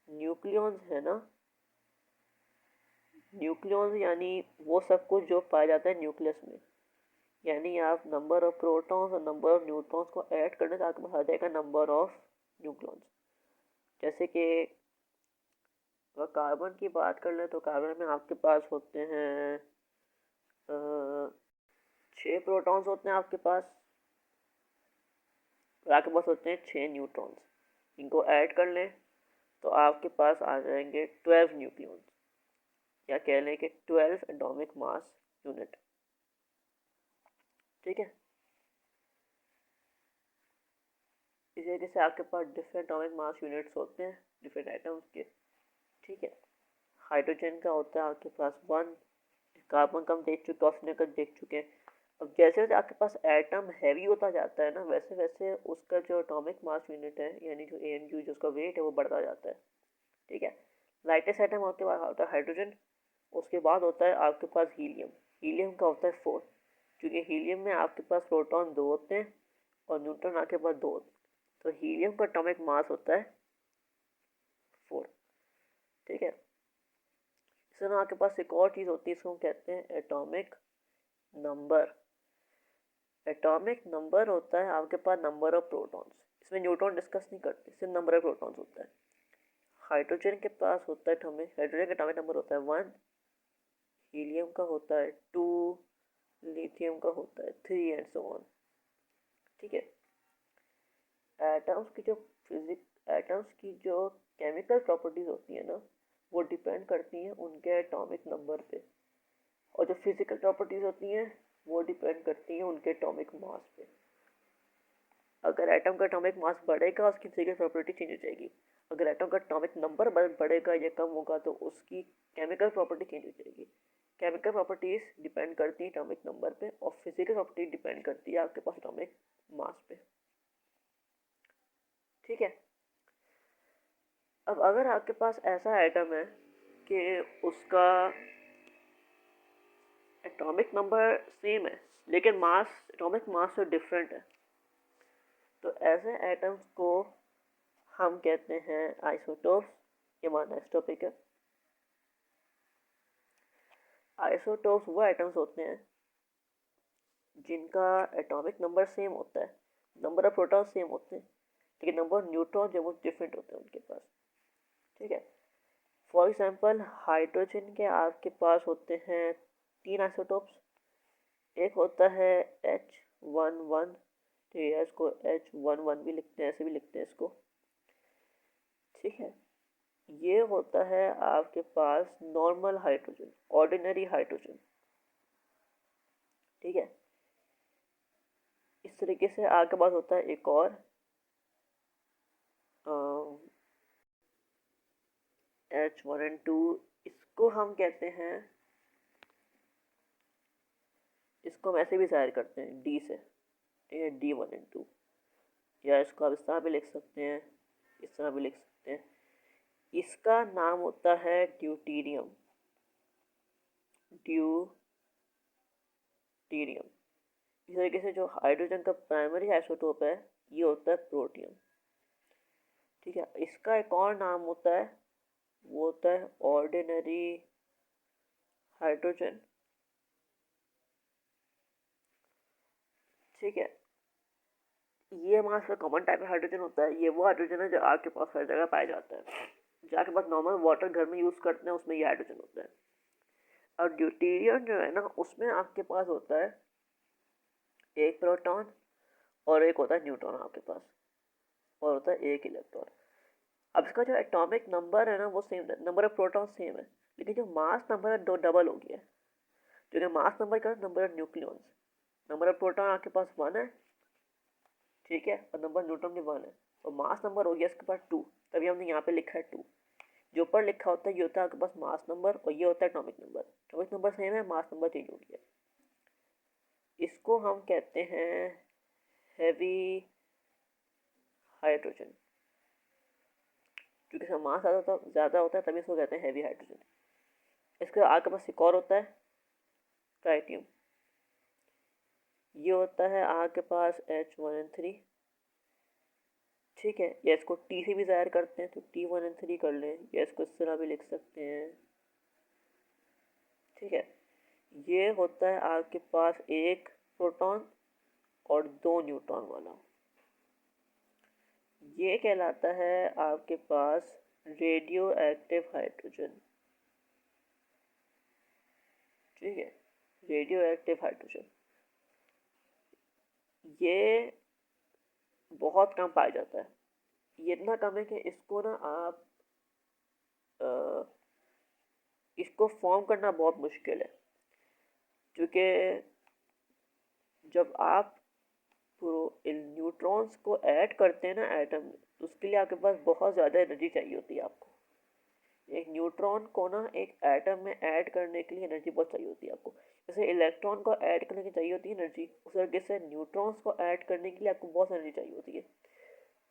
न्यूक्लियॉन्स है ना, न्यूक्लियॉन्स यानी वो सब कुछ जो पाया जाता है न्यूक्लियस में, यानी आप नंबर ऑफ प्रोटॉन्स और नंबर ऑफ न्यूट्रॉन्स को ऐड करने से आपके पास आ जाएगा नंबर ऑफ न्यूक्लियॉन्स। जैसे कि अगर कार्बन की बात कर ले तो कार्बन में आपके पास होते हैं 6 प्रोटॉन्स होते हैं आपके पास, और आपके पास होते हैं 6 न्यूट्रॉन्स। इनको ऐड कर लें तो आपके पास आ जाएंगे 12 न्यूक्लियॉन्स, या कह लें कि 12 एटॉमिक मास यूनिट। ठीक है, इस तरीके से आपके पास डिफरेंट एटॉमिक मास यूनिट्स होते हैं डिफरेंट आइटम्स के। ठीक है, हाइड्रोजन का होता है आपके पास 1, कार्बन का हम देख चुके, ऑक्सीजन का देख चुके हैं। अब जैसे जैसे आपके पास एटम हैवी होता जाता है ना वैसे वैसे उसका जो एटॉमिक मास यूनिट है यानी जो AMU जो उसका वेट है वो बढ़ता जाता है। ठीक है, लाइटेस्ट एटम आपके पास होता है हाइड्रोजन, उसके बाद होता है आपके पास हीलियम। हीलियम का होता है 4, क्योंकि हीलियम में आपके पास प्रोटॉन 2 होते हैं और न्यूट्रॉन आपके पास 2 होते हैं, तो हीलियम का एटॉमिक मास होता है 4। ठीक है, इसमें आपके पास एक और चीज़ होती है, इसको हम कहते हैं एटॉमिक नंबर। एटॉमिक नंबर होता है आपके पास नंबर ऑफ प्रोटॉन्स, इसमें न्यूट्रॉन डिस्कस नहीं करते, सिर्फ नंबर ऑफ प्रोटॉन्स होता है। हाइड्रोजन के पास होता है हाइड्रोजन का एटॉमिक नंबर होता है 1, हीलियम का होता है 2, लिथियम का होता है 3 एंड सो ऑन। ठीक है, एटम्स की जो केमिकल प्रॉपर्टीज होती है ना वो डिपेंड करती हैं उनके एटॉमिक नंबर पे, और जो फिजिकल प्रॉपर्टीज होती हैं वो डिपेंड करती हैं उनके एटॉमिक मास पे। अगर एटम का एटॉमिक मास बढ़ेगा उसकी फिजिकल प्रॉपर्टी चेंज हो जाएगी, अगर एटम का एटॉमिक नंबर बढ़ेगा या कम होगा तो उसकी केमिकल प्रॉपर्टी चेंज हो जाएगी। केमिकल प्रॉपर्टीज डिपेंड करती है एटॉमिक नंबर पे और फिजिकल प्रॉपर्टी डिपेंड करती है आपके पास एटॉमिक मास पे। ठीक है, अब अगर आपके पास ऐसा एटम है कि उसका एटॉमिक नंबर सेम है लेकिन मास एटॉमिक मास से डिफरेंट है, तो ऐसे एटम्स को हम कहते हैं आइसोटोप्स या अनआइसोटोपिक है। आइसोटोप्स वो एटम्स होते हैं जिनका एटॉमिक नंबर सेम होता है, नंबर ऑफ प्रोटॉन सेम होते हैं, लेकिन नंबर ऑफ न्यूट्रॉन जो वो डिफरेंट होते हैं उनके पास। ठीक है, फॉर एग्जांपल हाइड्रोजन के आपके पास होते हैं 3 आइसोटोप्स। एक होता है H11, ठीक है, इसको H11 भी लिखते हैं, ऐसे भी लिखते हैं इसको। ठीक है, ये होता है आपके पास नॉर्मल हाइड्रोजन, ऑर्डिनरी हाइड्रोजन। ठीक है, इस तरीके से आपके पास होता है एक और H1 and 2, इसको हम कहते हैं, इसको हम ऐसे भी जाहिर करते हैं D से, ठीक है, D1 and 2, या इसको आप इस तरह भी लिख सकते हैं, इस तरह भी लिख सकते हैं। इसका नाम होता है ड्यूटीरियम। ड्यूटीरियम इस तरीके से जो हाइड्रोजन का प्राइमरी आइसोटोप है ये होता है प्रोटियम। ठीक है, इसका एक और नाम होता है, वो होता है ऑर्डिनरी हाइड्रोजन। ठीक है, ये हमारे पास कॉमन टाइप का हाइड्रोजन होता है, ये वो हाइड्रोजन है जो आपके पास हर जगह पाया जाता है, जो आपके पास नॉर्मल वाटर घर में यूज़ करते हैं उसमें ये हाइड्रोजन होता है। और ड्यूटीरियम जो है ना उसमें आपके पास होता है एक प्रोटॉन और एक होता है न्यूट्रॉन आपके पास, और होता है एक इलेक्ट्रॉन। अब इसका जो एटॉमिक नंबर है ना वो सेम है, नंबर ऑफ प्रोटॉन सेम है, लेकिन जो मास नंबर है दो डबल हो गया है। जो कि मास नंबर का number of nucleons, number of proton आपके पास 1 है, ठीक है, और नंबर न्यूट्रॉन भी 1 है, और मास नंबर हो गया इसके पास 2, तभी हमने यहाँ पे लिखा है 2। जो ऊपर लिखा होता है ये होता है आपके पास मास नंबर और ये होता है atomic number. Atomic number same है, मास नंबर चेंज हो गया। इसको हम कहते हैं हैवी हाइड्रोजन, क्योंकि इसका मास ज़्यादा होता है तभी इसको कहते हैं हैवी हाइड्रोजन। इसके आपके पास एक और होता है ट्राइटियम, ये होता है आपके पास H1 and 3। ठीक है, या इसको T से भी ज़ाहिर करते हैं तो T1 and 3 कर लें, या इसको इस तरह भी लिख सकते हैं। ठीक है, ये होता है आपके पास एक प्रोटॉन और 2 न्यूट्रॉन वाला, ये कहलाता है आपके पास रेडियो एक्टिव हाइड्रोजन। ठीक है, रेडियो एक्टिव हाइड्रोजन ये बहुत कम पाया जाता है, ये इतना कम है कि इसको ना आप इसको फॉर्म करना बहुत मुश्किल है, क्योंकि जब आप इन न्यूट्रॉन्स को ऐड करते हैं ना एटम में, तो उसके लिए आपके पास बहुत ज़्यादा एनर्जी चाहिए होती है आपको। एक न्यूट्रॉन को ना एक एटम में ऐड करने के लिए एनर्जी बहुत चाहिए होती है आपको, जैसे इलेक्ट्रॉन को ऐड करने की चाहिए होती है एनर्जी, उस तरीके से न्यूट्रॉन्स को ऐड करने के लिए आपको बहुत एनर्जी चाहिए होती है।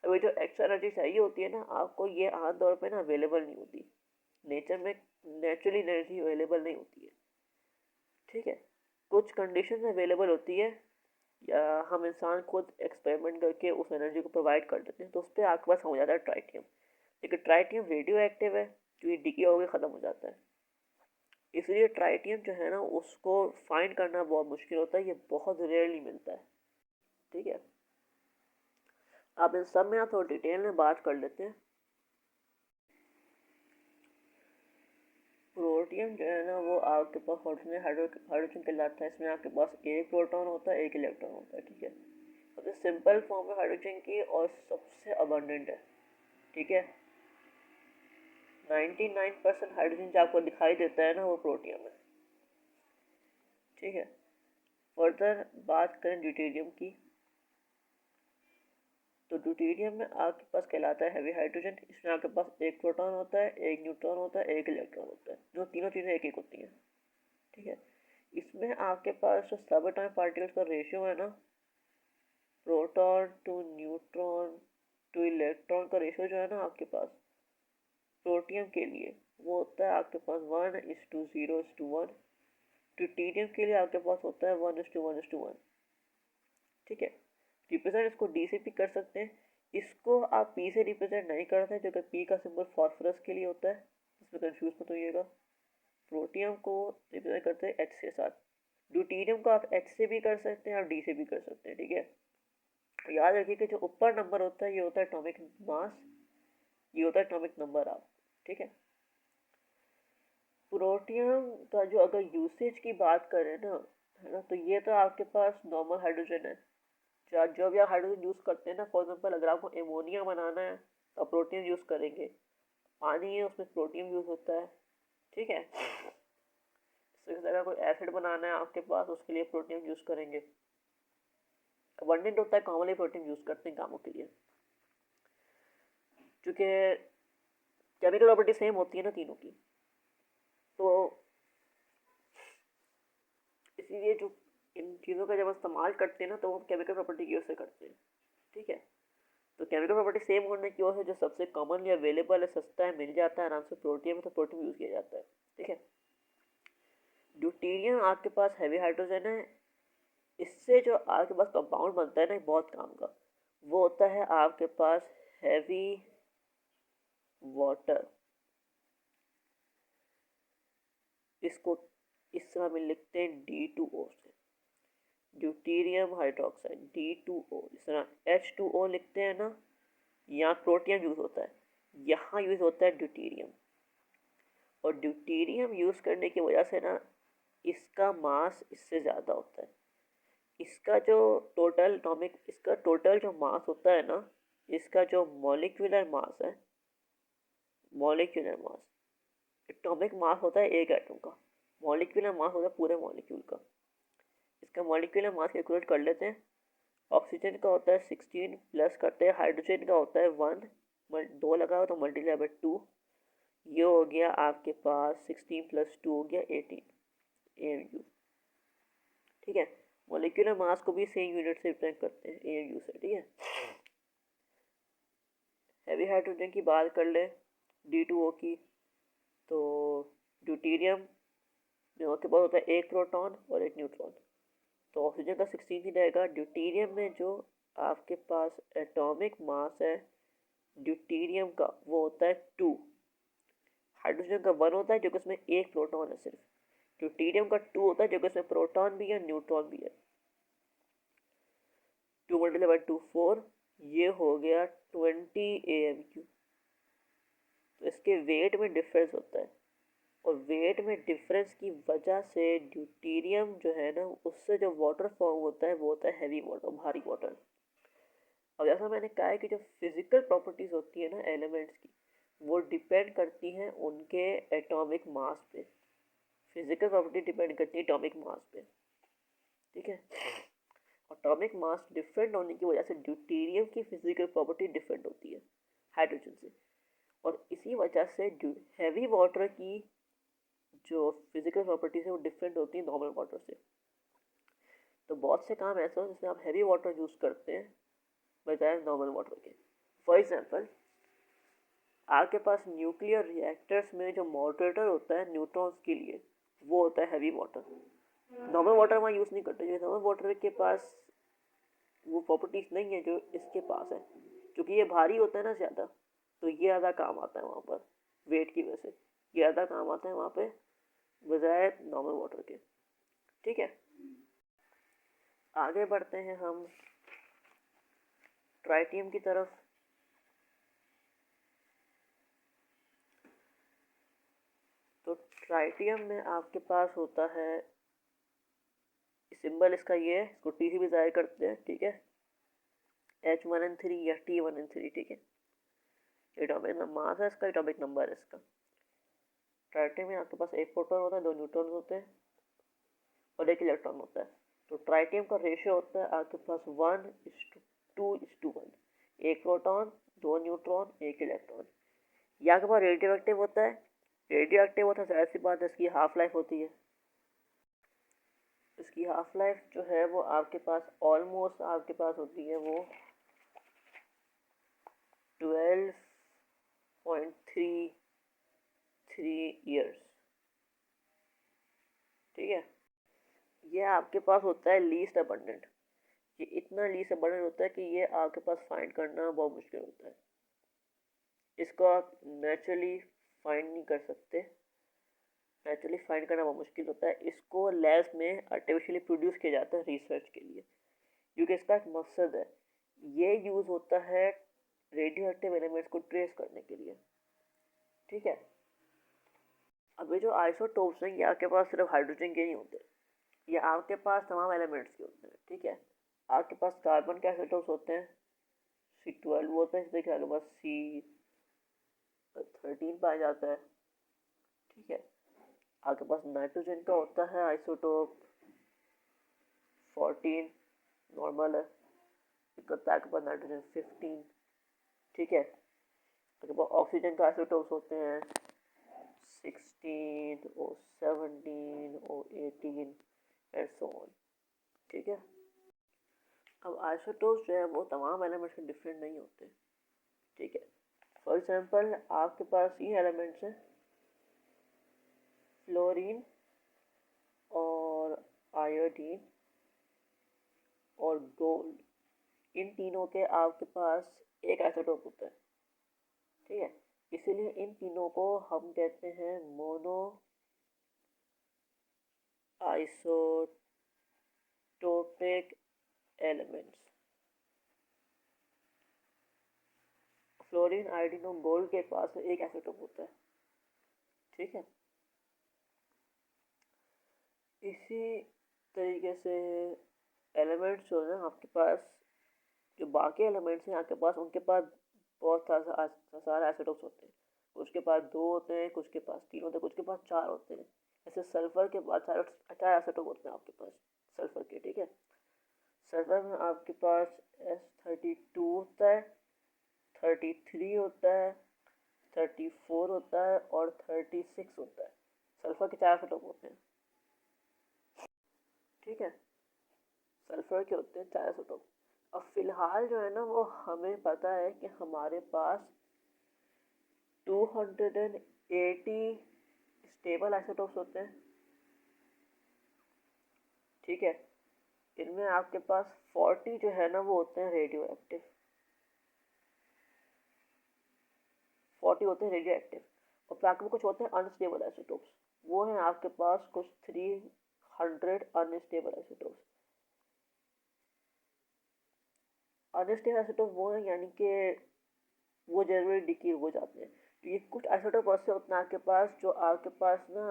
अभी जो एक्स्ट्रा एनर्जी चाहिए होती है ना आपको, ये आमतौर पे ना अवेलेबल नहीं होती, नेचर में नेचुरली एनर्जी अवेलेबल नहीं होती है। ठीक है, कुछ कंडीशन अवेलेबल होती है या हम इंसान खुद एक्सपेरिमेंट करके उस एनर्जी को प्रोवाइड कर देते हैं, तो उस पर आपके पास हो जाता है ट्राइटियम। लेकिन ट्राइटियम रेडियो एक्टिव है, जो ये डिके होकर ख़त्म हो जाता है, इसलिए ट्राइटियम जो है ना उसको फाइंड करना बहुत मुश्किल होता है, ये बहुत रेयरली मिलता है। ठीक है, अब इन सब में आप थोड़ा डिटेल में बात कर लेते हैं। प्रोटियम जो है ना वो आपके पास हाइड्रोजन कहलाता है, इसमें आपके पास एक प्रोटॉन होता है एक इलेक्ट्रॉन होता है। ठीक है, सबसे सिंपल फॉर्म है हाइड्रोजन की और सबसे अबंडेंट है। ठीक है, 99% हाइड्रोजन जो आपको दिखाई देता है ना वो प्रोटियम है। ठीक है, फर्दर बात करें ड्यूटेरियम की, तो ड्यूटेरियम में आपके पास कहलाता है हैवी हाइड्रोजन। इसमें आपके पास एक प्रोटॉन होता है एक न्यूट्रॉन होता है एक इलेक्ट्रॉन होता है, जो तीनों चीज़ें एक एक होती हैं। ठीक है। इसमें आपके पास जो सब एटॉमिक पार्टिकल्स का रेशियो है ना, proton to neutron to electron का रेशियो जो है ना आपके पास प्रोटियम के लिए, वो होता है आपके पास 1:0:1। ड्यूटेरियम के लिए आपके पास होता है 1:1:1। ठीक है। रिप्रेजेंट इसको डी से भी कर सकते हैं, इसको आप पी से रिप्रेजेंट नहीं करते क्योंकि पी का सिंबल फॉस्फोरस के लिए होता है, इसमें कंफ्यूज मत होइएगा। प्रोटियम को रिप्रेजेंट करते हैं एच के साथ। ड्यूटेरियम को आप एच से भी कर सकते हैं और डी से भी कर सकते हैं। ठीक है। याद रखिए कि जो ऊपर नंबर होता है ये होता है एटॉमिक मास, ये होता है एटॉमिक नंबर आप। ठीक है। प्रोटियम का जो अगर यूसेज की बात करें ना, है ना, तो ये तो आपके पास नॉर्मल हाइड्रोजन है। जो भी आप हाइड्रोजन यूज़ करते हैं ना, फॉर एग्जाम्पल अगर आपको एमोनिया बनाना है तो आप प्रोटीन यूज़ करेंगे। पानी है उसमें प्रोटीन यूज़ होता है। ठीक है। अगर कोई एसिड बनाना है आपके पास, उसके लिए प्रोटीन यूज़ करेंगे। अबंडेंट होता है, कॉमनली प्रोटीन यूज़ करते हैं कामों के लिए, क्योंकि केमिकल प्रॉपर्टी सेम होती है ना तीनों की, तो इसीलिए जो इन चीज़ों का जब इस्तेमाल करते हैं ना, तो वो केमिकल प्रॉपर्टी की वजह से करते हैं। ठीक है। तो केमिकल प्रॉपर्टी सेम होने की वजह से जो सबसे कॉमनली अवेलेबल है, सस्ता है, मिल जाता है आराम से, प्रोटीन में, तो प्रोटीन यूज़ किया जाता है। ठीक है। ड्यूटेरियम आपके पास हैवी हाइड्रोजन है, इससे जो आपके पास कंपाउंड बनता है ना बहुत काम का, वो होता है आपके पास हैवी वाटर। इसको इस तरह में लिखते हैं D2O से, ड्यूटेरियम हाइड्रोक्साइड D2O। इस तरह H2O लिखते हैं ना, यहाँ प्रोटियम यूज़ होता है, यहाँ यूज़ होता है ड्यूटेरियम। और ड्यूटेरियम यूज़ करने की वजह से ना इसका मास इससे ज़्यादा होता है। इसका जो टोटल एटॉमिक, इसका टोटल जो मास होता है ना, इसका जो मॉलिक्यूलर मास है, मॉलिक्यूलर मास, एटॉमिक मास होता है एक एटम का, मॉलिक्यूलर मास होता है पूरे मॉलिक्यूल का। इसका मॉलिक्यूलर मास कैलकुलेट कर लेते हैं। ऑक्सीजन का होता है 16 प्लस करते हैं हाइड्रोजन का होता है 1, 2 लगा हो तो मल्टीप्लाई बाय 2, ये हो गया आपके पास 16 + 2 हो गया 18 AMU। ठीक है। मॉलिक्यूलर मास को भी सेम यूनिट से रिप्रेजेंट करते हैं AMU से। ठीक है। हैवी हाइड्रोजन की बात कर ले D2O की, तो ड्यूटेरियम में के पास होता है एक प्रोटॉन और एक न्यूट्रॉन, तो ऑक्सीजन का 16 ही रहेगा। ड्यूटेरियम में जो आपके पास एटॉमिक मास है ड्यूटेरियम का, वो होता है 2। हाइड्रोजन का 1 होता है जो कि उसमें एक प्रोटॉन है सिर्फ। ड्यूटेरियम का 2 होता है जो कि उसमें प्रोटॉन भी है न्यूट्रॉन भी है। 2 × 2 4, ये हो गया 20 AMU। तो इसके वेट में डिफरेंस होता है, और वेट में डिफरेंस की वजह से ड्यूटेरियम जो है ना, उससे जो वाटर फॉर्म होता है वो होता है हैवी वाटर, भारी वाटर। अब जैसा मैंने कहा है कि जो फिजिकल प्रॉपर्टीज़ होती है ना एलिमेंट्स की, वो डिपेंड करती हैं उनके एटॉमिक मास पे। फिजिकल प्रॉपर्टी डिपेंड करती है एटॉमिक मास पे। ठीक है। एटॉमिक मास डिफरेंट होने की वजह से ड्यूटेरियम की फिजिकल प्रॉपर्टी डिफरेंट होती है हाइड्रोजन से, और इसी वजह से हैवी वाटर की जो फिजिकल प्रॉपर्टीज है वो डिफरेंट होती है नॉर्मल वाटर से। तो बहुत से काम ऐसे हो जिसमें आप हैवी वाटर यूज़ करते हैं बजाय नॉर्मल वाटर के। फॉर एग्जांपल, आपके पास न्यूक्लियर रिएक्टर्स में जो मॉडरेटर होता है न्यूट्रॉन्स के लिए, वो होता है हैवी वाटर। नॉर्मल वाटर वहाँ यूज़ नहीं करते, क्योंकि नॉर्मल वाटर के पास वो प्रॉपर्टीज़ नहीं है जो इसके पास है, क्योंकि ये भारी होता है ना ज़्यादा, तो ये ज़्यादा काम आता है वहाँ पर, वेट की वजह से ये ज़्यादा काम आता है वहाँ पे बजाय नॉर्मल वाटर के। ठीक है। आगे बढ़ते हैं हम ट्राइटियम की तरफ। तो ट्राइटियम में आपके पास होता है, सिंबल इसका ये है, इसको टी से भी जाहिर करते हैं। ठीक है। H1N3 या T1N3। ठीक है। एटॉमिक मास है इसका, एटॉमिक नंबर है इसका। ट्राइटियम में आपके पास एक प्रोटॉन होता है, 2 न्यूट्रॉन होते हैं और 1 इलेक्ट्रॉन होता है। तो ट्राइटियम का रेशियो होता है आपके पास 1:2:1, एक प्रोटॉन, 2 न्यूट्रॉन, 1 इलेक्ट्रॉन। यहाँ के पास रेडियो एक्टिव होता है, रेडियो एक्टिव होता है, जाहिर सी बात है इसकी हाफ लाइफ होती है। इसकी हाफ लाइफ जो है वो आपके पास ऑलमोस्ट आपके पास होती है वो 12.33 ईयर्स। ठीक है, ये आपके पास होता है लीस्ट अबंडेंट। ये इतना लीस्ट अबंडेंट होता है कि ये आपके पास फाइंड करना बहुत मुश्किल होता है। इसको आप नेचुरली फाइंड नहीं कर सकते, नेचुरली फाइंड करना बहुत मुश्किल होता है। इसको लैब्स में आर्टिफिशियली प्रोड्यूस किया जाता है रिसर्च के लिए, क्योंकि इसका एक मकसद है। ये यूज़ होता है रेडियो एक्टिव एलिमेंट्स को ट्रेस करने के लिए। ठीक है, अभी जो आइसोटोप्स हैं ये आपके पास सिर्फ हाइड्रोजन के नहीं होते, ये आपके पास तमाम एलिमेंट्स के होते हैं। ठीक है, आपके पास कार्बन के आइसोटोप्स होते हैं, C12 होते हैं, इसलिए आपके पास C13 पाया जाता है। ठीक है, आपके पास नाइट्रोजन का होता है आइसोटोप 14, नॉर्मल है। आपके पास नाइट्रोजन 15। ठीक है, आपके पास ऑक्सीजन का आइसोटोप्स होते हैं 16, O17, O18 and so on. ठीक है, अब आइसोटोप्स जो है वो तमाम एलिमेंट्स में डिफरेंट नहीं होते। ठीक है, फॉर एग्जांपल आपके पास ये एलिमेंट्स हैं फ्लोरीन और आयोडीन और गोल्ड। इन तीनों के आपके पास एक आइसोटोप होता है। ठीक है, इसीलिए इन तीनों को हम कहते हैं mono isotopic elements. Fluorine, iodine और गोल्ड के पास एक आइसोटोप होता है। ठीक है, इसी तरीके से एलिमेंट्स जो है आपके पास, जो बाकी एलिमेंट्स हैं आपके पास, उनके पास बहुत सारे आइसोटोप्स होते हैं। कुछ के पास 2 होते हैं, कुछ के पास 3 होते हैं, कुछ के पास 4 होते हैं। ऐसे सल्फर के पास 4 आइसोटोप होते हैं आपके पास सल्फर के। ठीक है, सल्फर में आपके पास S32 होता है, 33 होता है, 34 होता है और 36 होता है। सल्फर के 4 आइसोटोप होते हैं। ठीक है, सल्फर के होते हैं 4 आइसोटोप। अब फिलहाल जो है ना वो हमें पता है कि हमारे पास 280 स्टेबल आइसोटोप्स होते हैं। ठीक है, इनमें आपके पास 40 जो है ना वो होते हैं रेडियो एक्टिव, 40 होते हैं रेडियो एक्टिव। और बाकी में कुछ होते हैं अनस्टेबल आइसोटोप्स, वो हैं आपके पास कुछ 300 अनस्टेबल आइसोटोप्स। अनस्टेबल आइसोटोप वो हैं यानी कि वो जनरली डिके हो जाते हैं। तो ये कुछ आइसोटोप ऐसे होते हैं आपके पास जो आपके पास ना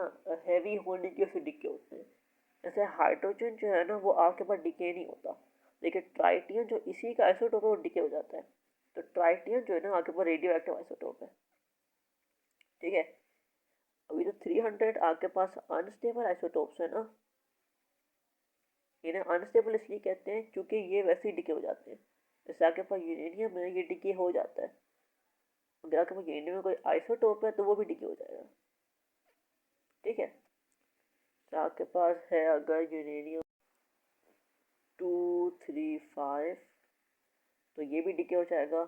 हैवी होने की वजह से डिके होते हैं। जैसे हाइड्रोजन जो है ना वो आपके पास डिके नहीं होता, लेकिन ट्राइटियम जो इसी का आइसोटोप है वो डिके हो जाता है। तो ट्राइटियम जो है ना आपके पास रेडियो एक्टिव आइसोटोप है। ठीक है, अभी जो 300 आपके पास अनस्टेबल आइसोटोप्स है ना, इन्हें अनस्टेबल इसलिए कहते हैं क्योंकि ये वैसे ही डिके हो जाते हैं। जैसे आपके पास यूरेनियम है, ये डिके हो जाता है। अगर आपके पास यूरेनियम में कोई आइसोटोप है तो वो भी डिके हो जाएगा। ठीक है, तो आपके पास है अगर यूरेनियम 235 तो ये भी डिके हो जाएगा,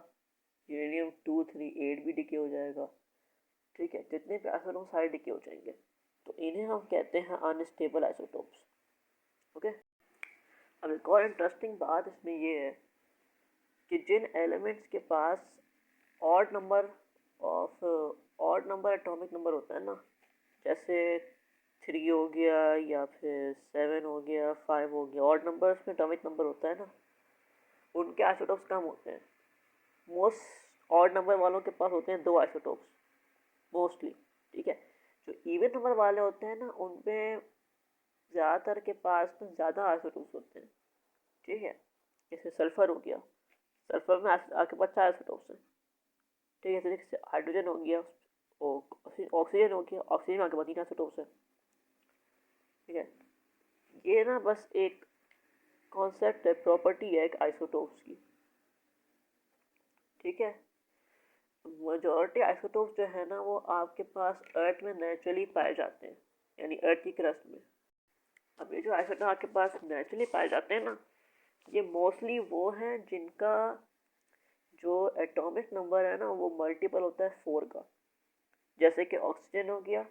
यूरेनियम 238 भी डिके हो जाएगा। ठीक है, जितने भी आइसोटोप सारे डिके हो जाएंगे, तो इन्हें हम कहते हैं अनस्टेबल आइसोटोप्स। ओके, अब एक और इंटरेस्टिंग बात इसमें ये है कि जिन एलिमेंट्स के पास ऑड नंबर एटॉमिक नंबर होता है ना, जैसे 3 हो गया या फिर 7 हो गया, 5 हो गया, ऑड नंबर्स में एटॉमिक नंबर होता है ना, उनके आइसोटोप्स कम होते हैं। मोस्ट ऑड नंबर वालों के पास होते हैं 2 आइसोटोप्स मोस्टली। ठीक है, जो इवन नंबर वाले होते हैं ना उनमें ज़्यादातर के पास ना ज़्यादा आइसोटोप्स होते हैं। ठीक है, जैसे सल्फर हो गया, सल्फर में आपके पास 4 आइसोटोप्स हैं। ठीक है, तो जैसे हाइड्रोजन हो गया, ऑक्सीजन हो गया, ऑक्सीजन में आपके पास 3 आइसोटोप्स हैं। ठीक है, ये ना बस एक कॉन्सेप्ट है, प्रॉपर्टी है एक आइसोटोप्स की। ठीक है, मेजॉरिटी आइसोटोप्स जो है ना वो आपके पास अर्थ में नेचुरली पाए जाते हैं, यानी अर्थ की क्रस्ट में। अब ये जो आइसोटोप आपके पास नेचुरली पाए जाते हैं ना, ये मोस्टली वो हैं जिनका जो एटॉमिक नंबर है ना वो मल्टीपल होता है 4 का। जैसे कि ऑक्सीजन हो गया,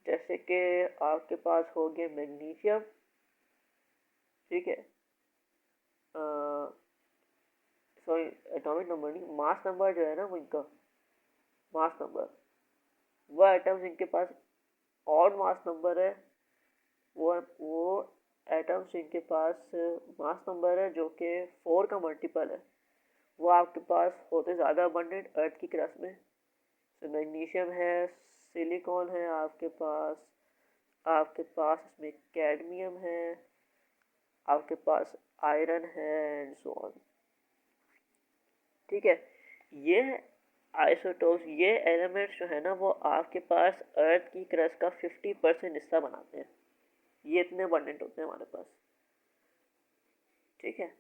जैसे कि आपके पास हो गया मैग्नीशियम, ठीक है। सॉरी, एटॉमिक नंबर नहीं, मास नंबर जो है ना वो इनका मास नंबर, वो एटम्स इनके पास ऑड मास नंबर है, वो एटम्स जिनके पास मास नंबर है जो कि 4 का मल्टीपल है, वो आपके पास होते ज़्यादा अबंडेंट अर्थ की क्रस्ट में। तो मैग्नीशियम है, सिलिकॉन है आपके पास इसमें कैडमियम है, आपके पास आयरन है एंड सो ऑन, ठीक है। ये आइसोटोप्स, ये एलिमेंट्स जो है ना वो आपके पास अर्थ की क्रस्ट का 50% हिस्सा बनाते हैं। ये इतने अबंडेंट होते हैं हमारे पास, ठीक है।